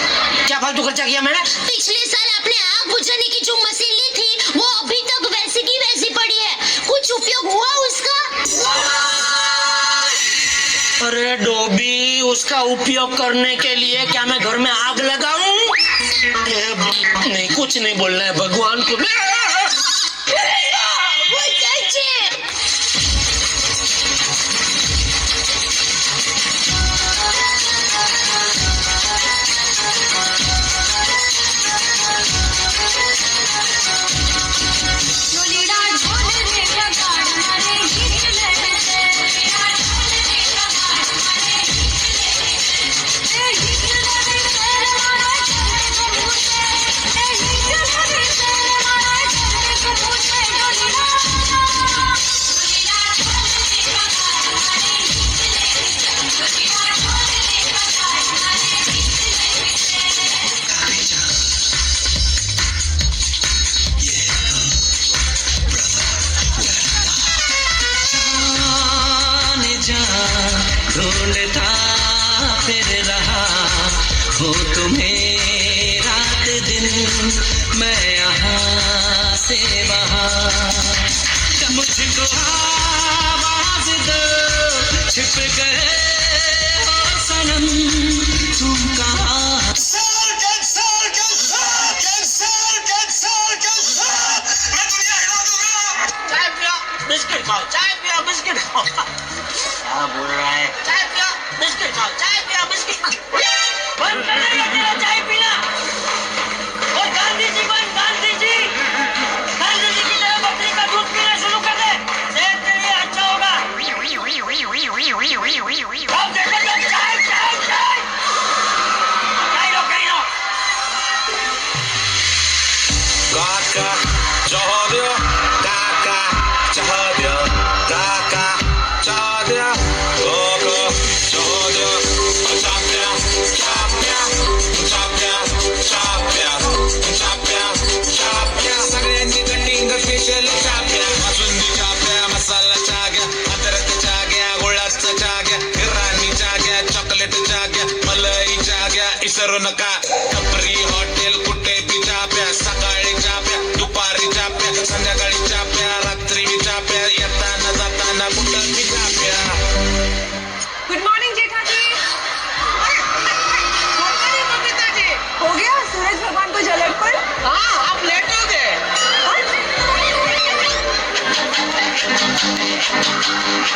क्या फालतू खर्चा किया मैंने? पिछले साल आपने आग बुझाने की जो मशीन ली थी, वो अभी तक वैसी की वैसी पड़ी है। कुछ उपयोग हुआ उसका? अरे डोबी, उसका उपयोग करने के लिए क्या मैं घर में आग लगाऊं? नहीं, कुछ नहीं बोलना है भगवान को। ढूंढता फिर रहा हो तुम्हें रात दिन, मैं यहाँ से वहाँ। मुझको आवाज दो, छिप गए हो सनम तुम कहाँ। बिस्किट खाओ, चाय पियो, बिस्किट खाओ। क्या बोल रहा है? चाय पियो, बिस्किट खाओ, चाय पियो, बिस्किट खाओ। बंद कर देगा तेरा चाय पीना। और गांधी जी बन, गांधी जी की तरह बकरी का दूध पीना शुरू कर दे, सेहत के लिए अच्छा होगा। अब देखो तो चाय, चाय, चाय। कहीं लो। काका चाह दियो, काका चाह दियो, काका चाह दियो, कोको चाह दियो, चाप्या चाप्या चाप्या चाप्या चाप्या चाप्या, सगळ्यांची कटिंग स्पेशल चाप्या, बासुंदी चाप्या, मसाला चाग्या, अदरक चाग्या, गुळाचा चाग्या, इराणी चाग्या, चॉकलेट चाग्या, मलाई चाग्या, इसरू नका। कपरी हॉटेल कुठे बी चाप्या, सकाळी चाप्या, दुपारी चाप्या, संध्याकाळी चाप्या, रात्री बी चाप्या, येताना जाताना कुठं बी चाप्या। गुड मॉर्निंग जेठा जी। हो गया सूरज भगवान को जल अर्पण? हाँ, आप लेट हो गए।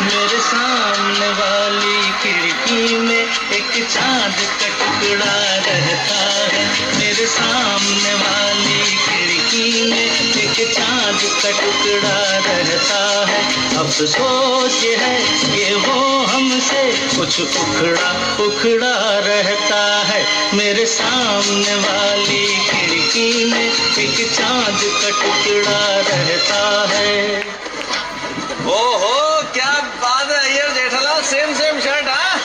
मेरे सामने वाली खिड़की में एक चांद का टुकड़ा रहता है, मेरे सामने वाली खिड़की में एक चांद का टुकड़ा रहता है। अफसोस ये है कि वो हमसे कुछ उखड़ा रहता है, मेरे सामने वाली खिड़की में एक चांद का टुकड़ा रहता है। ओहो, क्या बात है यार जेठालाल, सेम शर्ट। हाँ,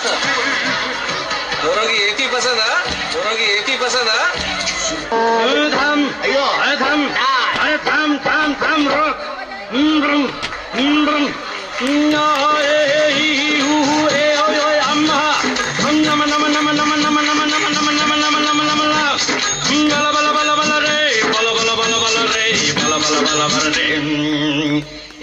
दोनों की एक ही पसंद है, दोनों की एक ही पसंद है। थम रोक।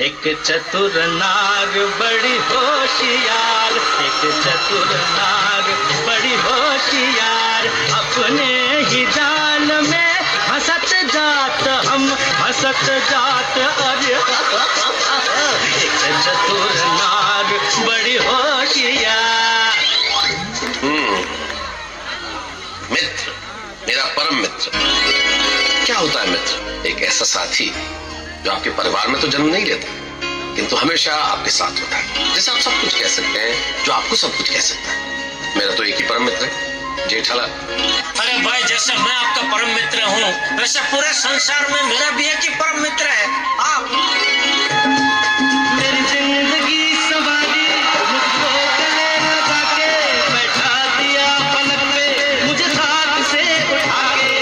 एक चतुर नाग बड़ी होशियार, एक चतुर नाग बड़ी होशियार, अपने ही जाल में हंसत जात हम हंसत जात। अरे एक चतुर नाग बड़ी होशियार। मित्र, मेरा परम मित्र। क्या होता है मित्र? एक ऐसा साथी जो आपके परिवार में तो जन्म नहीं लेता, किंतु हमेशा आपके साथ होता है, जैसे आप सब कुछ कह सकते हैं, जो आपको सब कुछ कह सकता है। मेरा तो एक ही परम मित्र है, जेठालाल। अरे भाई, जैसे मैं आपका परम मित्र हूँ, वैसे पूरे संसार में मेरा भी एक ही परम मित्र है, आप। मेरी जिंदगी सवारी, मुझको गले लगा के बैठा दिया पलक पे, मुझे साथ से उठा के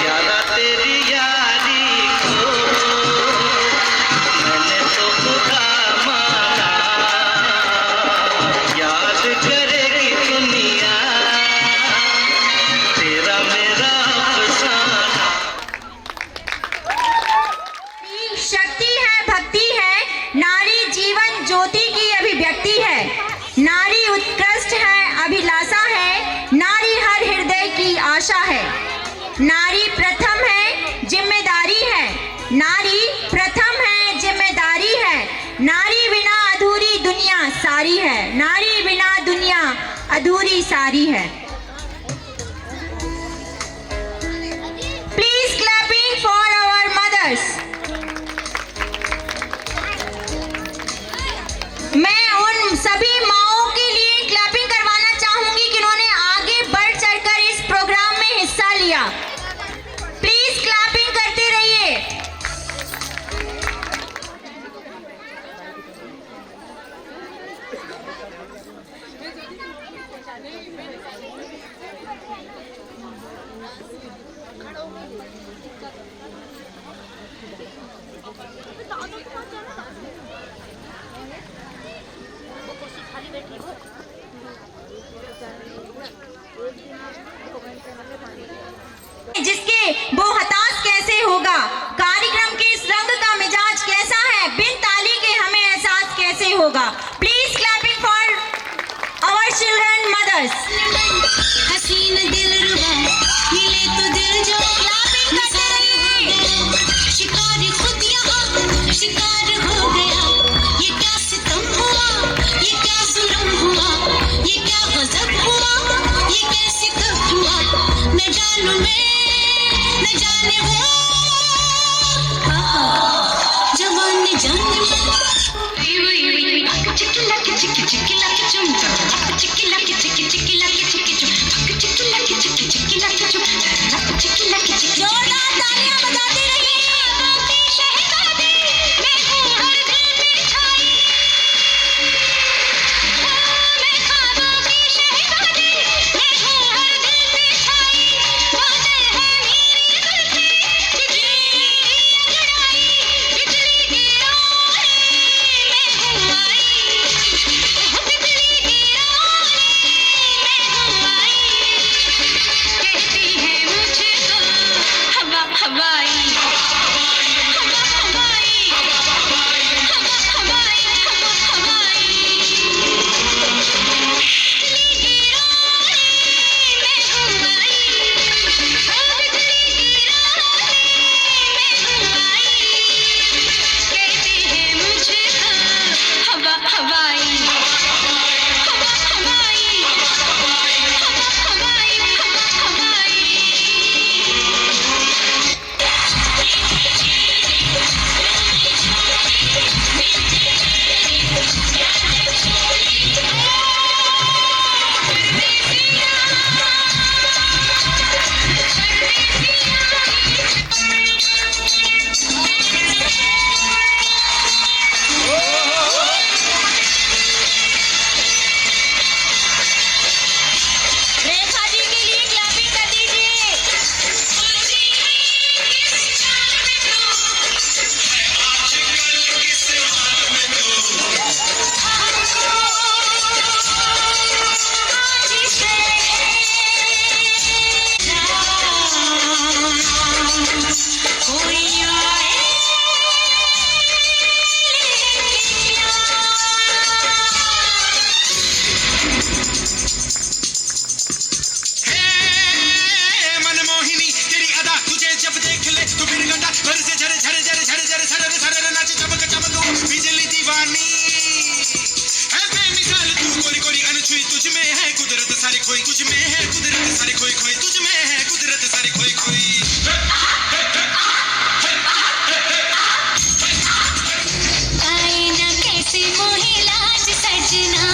यादा तेरी यारी को मैंने तो खुदा माना, याद करेगी दुनिया तेरा मेरा अफसाना। शक्ति है, भक्ति है, नारी जीवन ज्योति की अभिव्यक्ति है, नारी उत्कृष्ट है, अभिलाषा है, नारी हर हृदय की आशा है, नारी प्रथम है, जिम्मेदारी है, नारी प्रथम है, जिम्मेदारी है, नारी बिना अधूरी दुनिया सारी है, नारी बिना दुनिया अधूरी सारी है। Please clapping for our mothers. मैं उन सभी माओं के लिए क्लैपिंग करवाना चाहूंगी जिन्होंने आगे बढ़ चढ़कर इस प्रोग्राम में हिस्सा लिया। प्लीज क्लैपिंग करते रहिए। वो हताश कैसे होगा। कार्यक्रम के इस रंग का मिजाज कैसा है, बिन ताली के हमें एहसास कैसे होगा। Please clapping for our children mothers. हसीन दिलरुबा मिले तो दिल जो क्लैपिंग करते रहिए। शिकार खुद यहाँ शिकार हो गया। ये क्या सितम हुआ, ये क्या जुल्म हुआ, ये क्या गजब हुआ, ये कैसे कब हुआ। न जानू मैं न जाने वो, जवान न जाने चिकिला के चिकी चिकिला के चुम चिकिला के चिकी चिकिला के चिकी चुम चिकिला के चिकी चिकिला के चुम चिकिला के चिकी। जोरदार तालियां बजाते रहिए। शहजादी मैं हूँ हर दिल में छाई, मैं ख्वाबों की शहजादी मैं हूँ हर दिल में छाई। बादल है मेरी जुल्फी बिजली अंगड़ाई, बिजली गिराने मैं हूँ आई, बिजली गिराने मैं हूँ आई। कहती है मुझको हवा हवाई, हवा हवाई, हवा हवाई, हवा हवाई। बिजली गिराने मैं हूँ आई, बिजली गिराने मैं हूँ आई। कहती है मुझको हवा हवाई, हवा हवाई, हवा हवाई, हवा हवाई। रेखा जी के लिए क्लैपिंग कर दीजिए। कोई आए मनमोहिनी तेरी अदा तुझे जब देख ले तो फिर गंडा घर से झरे झरे झरे झरे झरे झरे झरे नाचे चमक चमक बिजली दीवानी है बेमिसाल तू कोरी कोरी अनछुई तुझ में है कुदरत सारी खोई, तुझ में है कुदरत सारी खोई खोई, तुझ में है कुदरत सारी खोई खोई। आए ना कैसे मोहे लाज सजना,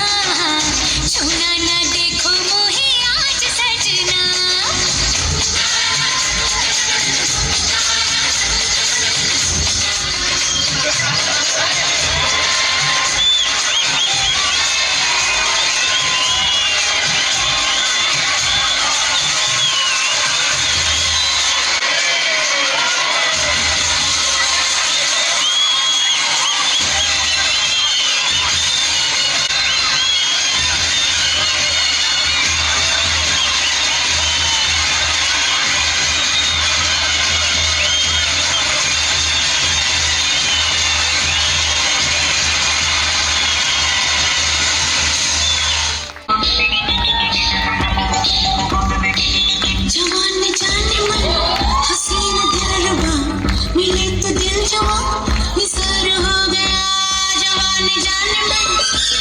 छूना ना देखो मोहे आज सजना। जवान न जाने मन हसीन दिलरुबा मिले तो दिल जवां निसार हो गया। जवान न जाने मन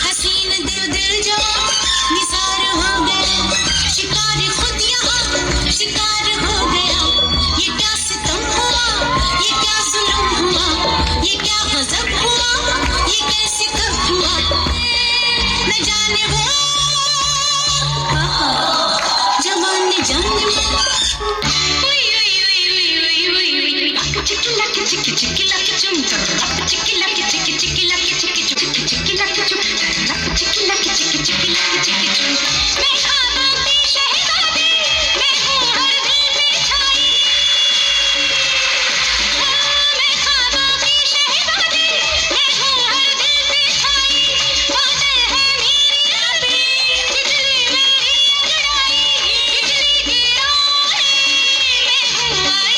हसीन दिल जवां निसार हो गया। शिकार खुद यहाँ शिकार हो गया। ये क्या सितम हुआ, ये क्या जुल्म हुआ, ये क्या गजब हुआ, ये कैसे कब हुआ। न जाने वो जवान न जाने चिकिला के चिकी चिकिला के चुम चिकिला के चिकी चिकिला के चिकी चुम चिकिला के चुम चिकिला के चिकी चिकिला के चिकी चुम। मैं ख्वाबों की शहजादी मैं हूँ हर दिल में छाई, मैं ख्वाबों की शहजादी मैं हूँ हर दिल में छाई। बादल है मेरी अभी बिजली मेरी अंगड़ाई, बिजली गिराने मैं हूँ आई।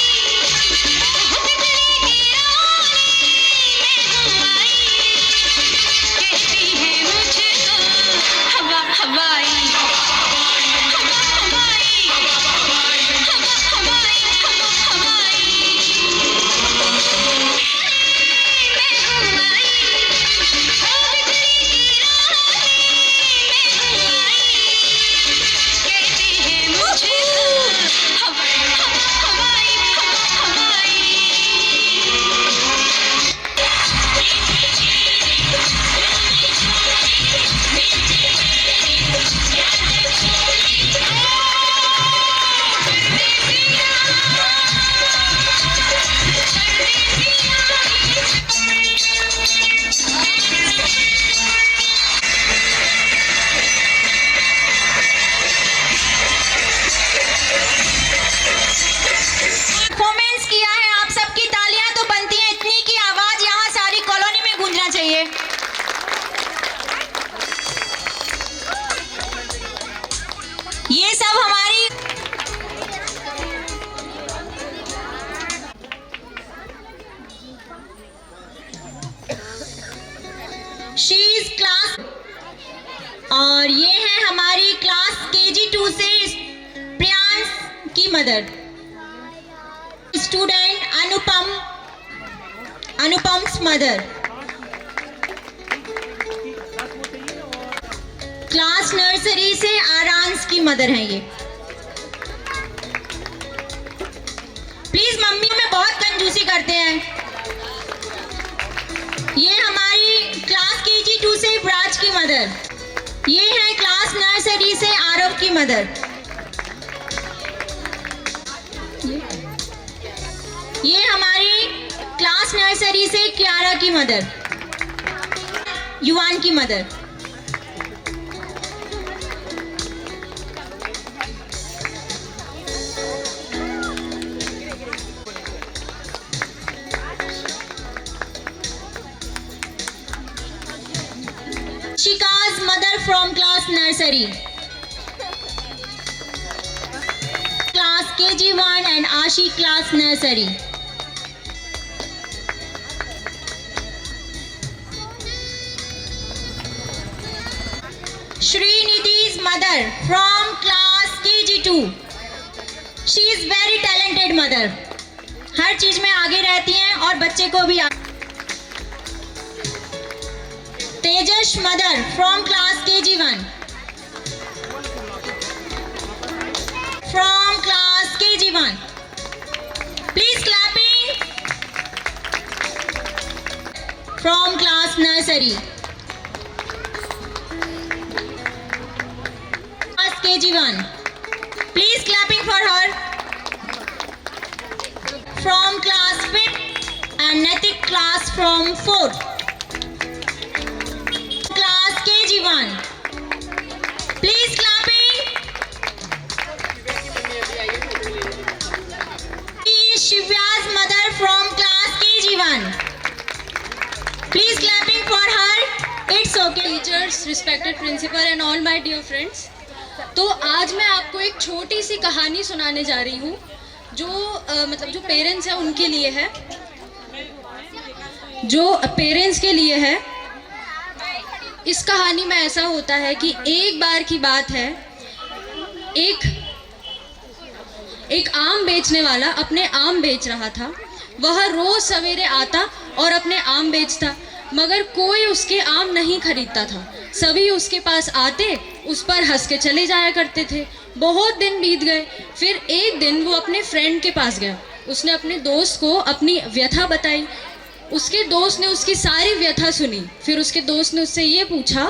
mother. Student Anupam's mother. Class nursery से आरांश की मदर हैं ये. प्लीज मम्मी में बहुत कंजूसी करते हैं. ये हमारी क्लास KG2 से ब्राज की मदर. ये है क्लास नर्सरी से आरव की मदर. ये हमारी क्लास नर्सरी से क्यारा की मदर, युवान की mother. Shika's mother from class nursery, class KG1 and Ashi class nursery. Srinidhi's mother from class KG2. She is very talented mother. हर चीज में आगे रहती हैं और बच्चे को भी. Tejas mother from class KG1. From class KG1. Please clapping. From class nursery. Class KG1. Please clapping for her. From class 5th and Natik class from 4th. Class KG1. Please clapping. Shivya's mother from class KG1. Please clapping for her. It's okay. Teachers, respected principal and all my dear friends. तो आज मैं आपको एक छोटी सी कहानी सुनाने जा रही हूँ जो मतलब जो पेरेंट्स हैं उनके लिए है, जो पेरेंट्स के लिए है. इस कहानी में ऐसा होता है कि एक बार की बात है, एक आम बेचने वाला अपने आम बेच रहा था. वह रोज सवेरे आता और अपने आम बेचता, मगर कोई उसके आम नहीं खरीदता था. सभी उसके पास आते, उस पर हंस के चले जाया करते थे. बहुत दिन बीत गए. फिर एक दिन वो अपने फ्रेंड के पास गया. उसने अपने दोस्त को अपनी व्यथा बताई. उसके दोस्त ने उसकी सारी व्यथा सुनी. फिर उसके दोस्त ने उससे ये पूछा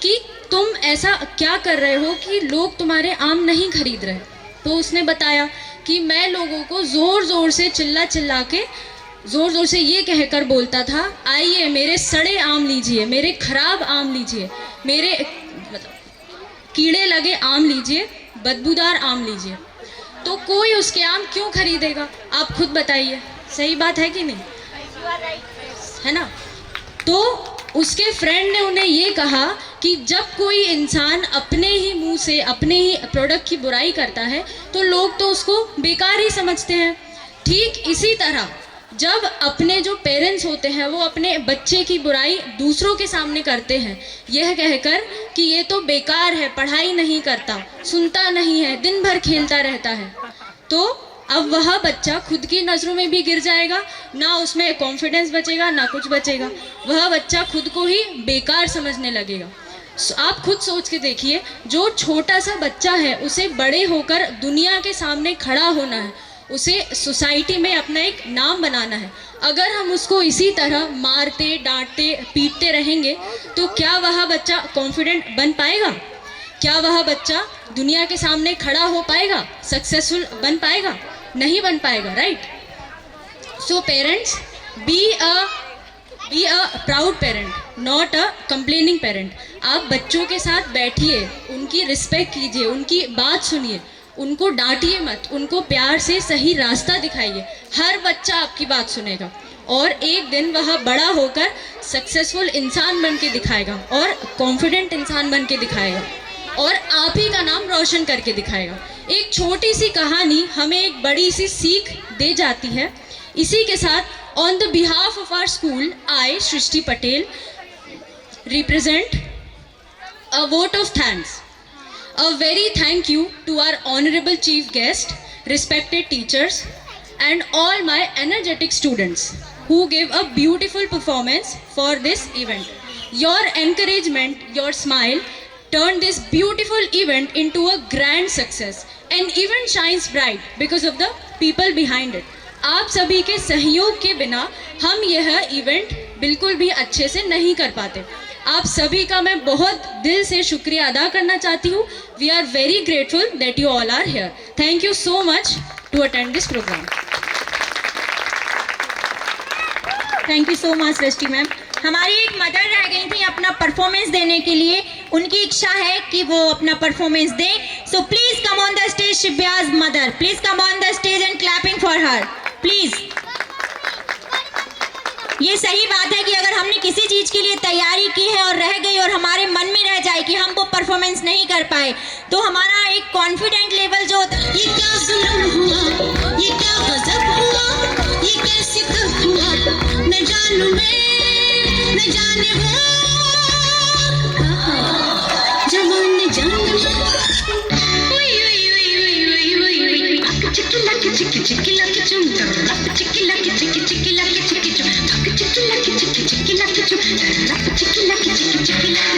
कि तुम ऐसा क्या कर रहे हो कि लोग तुम्हारे आम नहीं खरीद रहे. तो उसने बताया कि मैं लोगों को ज़ोर ज़ोर से चिल्ला के ज़ोर ज़ोर से ये कहकर बोलता था, आइए मेरे सड़े आम लीजिए, मेरे खराब आम लीजिए, मेरे कीड़े लगे आम लीजिए, बदबूदार आम लीजिए. तो कोई उसके आम क्यों खरीदेगा? आप खुद बताइए. सही बात है कि नहीं, है ना? तो उसके फ्रेंड ने उन्हें ये कहा कि जब कोई इंसान अपने ही मुंह से अपने ही प्रोडक्ट की बुराई करता है तो लोग तो उसको बेकार ही समझते हैं. ठीक इसी तरह जब अपने जो पेरेंट्स होते हैं वो अपने बच्चे की बुराई दूसरों के सामने करते हैं, यह कहकर कि ये तो बेकार है, पढ़ाई नहीं करता, सुनता नहीं है, दिन भर खेलता रहता है, तो अब वह बच्चा खुद की नज़रों में भी गिर जाएगा. ना उसमें कॉन्फिडेंस बचेगा, ना कुछ बचेगा. वह बच्चा खुद को ही बेकार समझने लगेगा. आप खुद सोच के देखिए, जो छोटा सा बच्चा है उसे बड़े होकर दुनिया के सामने खड़ा होना है, उसे सोसाइटी में अपना एक नाम बनाना है. अगर हम उसको इसी तरह मारते, डांटते, पीटते रहेंगे तो क्या वह बच्चा कॉन्फिडेंट बन पाएगा? क्या वह बच्चा दुनिया के सामने खड़ा हो पाएगा, सक्सेसफुल बन पाएगा? नहीं बन पाएगा, right? So parents, be a proud parent, not a complaining parent. आप बच्चों के साथ बैठिए, उनकी रिस्पेक्ट कीजिए, उनकी बात सुनिए, उनको डांटिए मत, उनको प्यार से सही रास्ता दिखाइए. हर बच्चा आपकी बात सुनेगा और एक दिन वह बड़ा होकर सक्सेसफुल इंसान बन के दिखाएगा और कॉन्फिडेंट इंसान बन के दिखाएगा और आप ही का नाम रोशन करके दिखाएगा. एक छोटी सी कहानी हमें एक बड़ी सी सीख दे जाती है. इसी के साथ, on the behalf of our school, I Srishti Patel represent a vote of thanks. A very thank you to our honorable chief guest, respected teachers, and all my energetic students who gave a beautiful performance for this event. Your encouragement, your smile turned this beautiful event into a grand success. An event shines bright because of the people behind it. आप सभी के सहयोग के बिना हम यह event बिल्कुल भी अच्छे से नहीं कर पाते. आप सभी का मैं बहुत दिल से शुक्रिया अदा करना चाहती हूँ. We are very grateful that you all are here. Thank you so much to attend this programme. Thank you so much Srishti ma'am. हमारी एक मदर रह गई थी अपना परफॉर्मेंस देने के लिए. उनकी इच्छा है कि वो अपना परफॉर्मेंस दें. So please come on the stage Shivya's mother. Please come on the stage and clapping for her please. ये सही बात है कि अगर हमने किसी चीज के लिए तैयारी की है और रह गई और हमारे मन में रह जाए कि हम वो परफॉर्मेंस नहीं कर पाए, तो हमारा एक कॉन्फिडेंट लेवल जो होता है, ये क्या जुल्म हुआ, ये क्या गजब हुआ, ये कैसे कब हुआ, न जानू मैं, न जाने वो, जवान न जाने चिकी लकी चिकी चिकी लकी चुम रप चिकी लकी चिकी चिकी लकी चिकी चुम चिकी लकी चिकी चिकी लकी चुम रप चिकी लकी चिकी चिकी लकी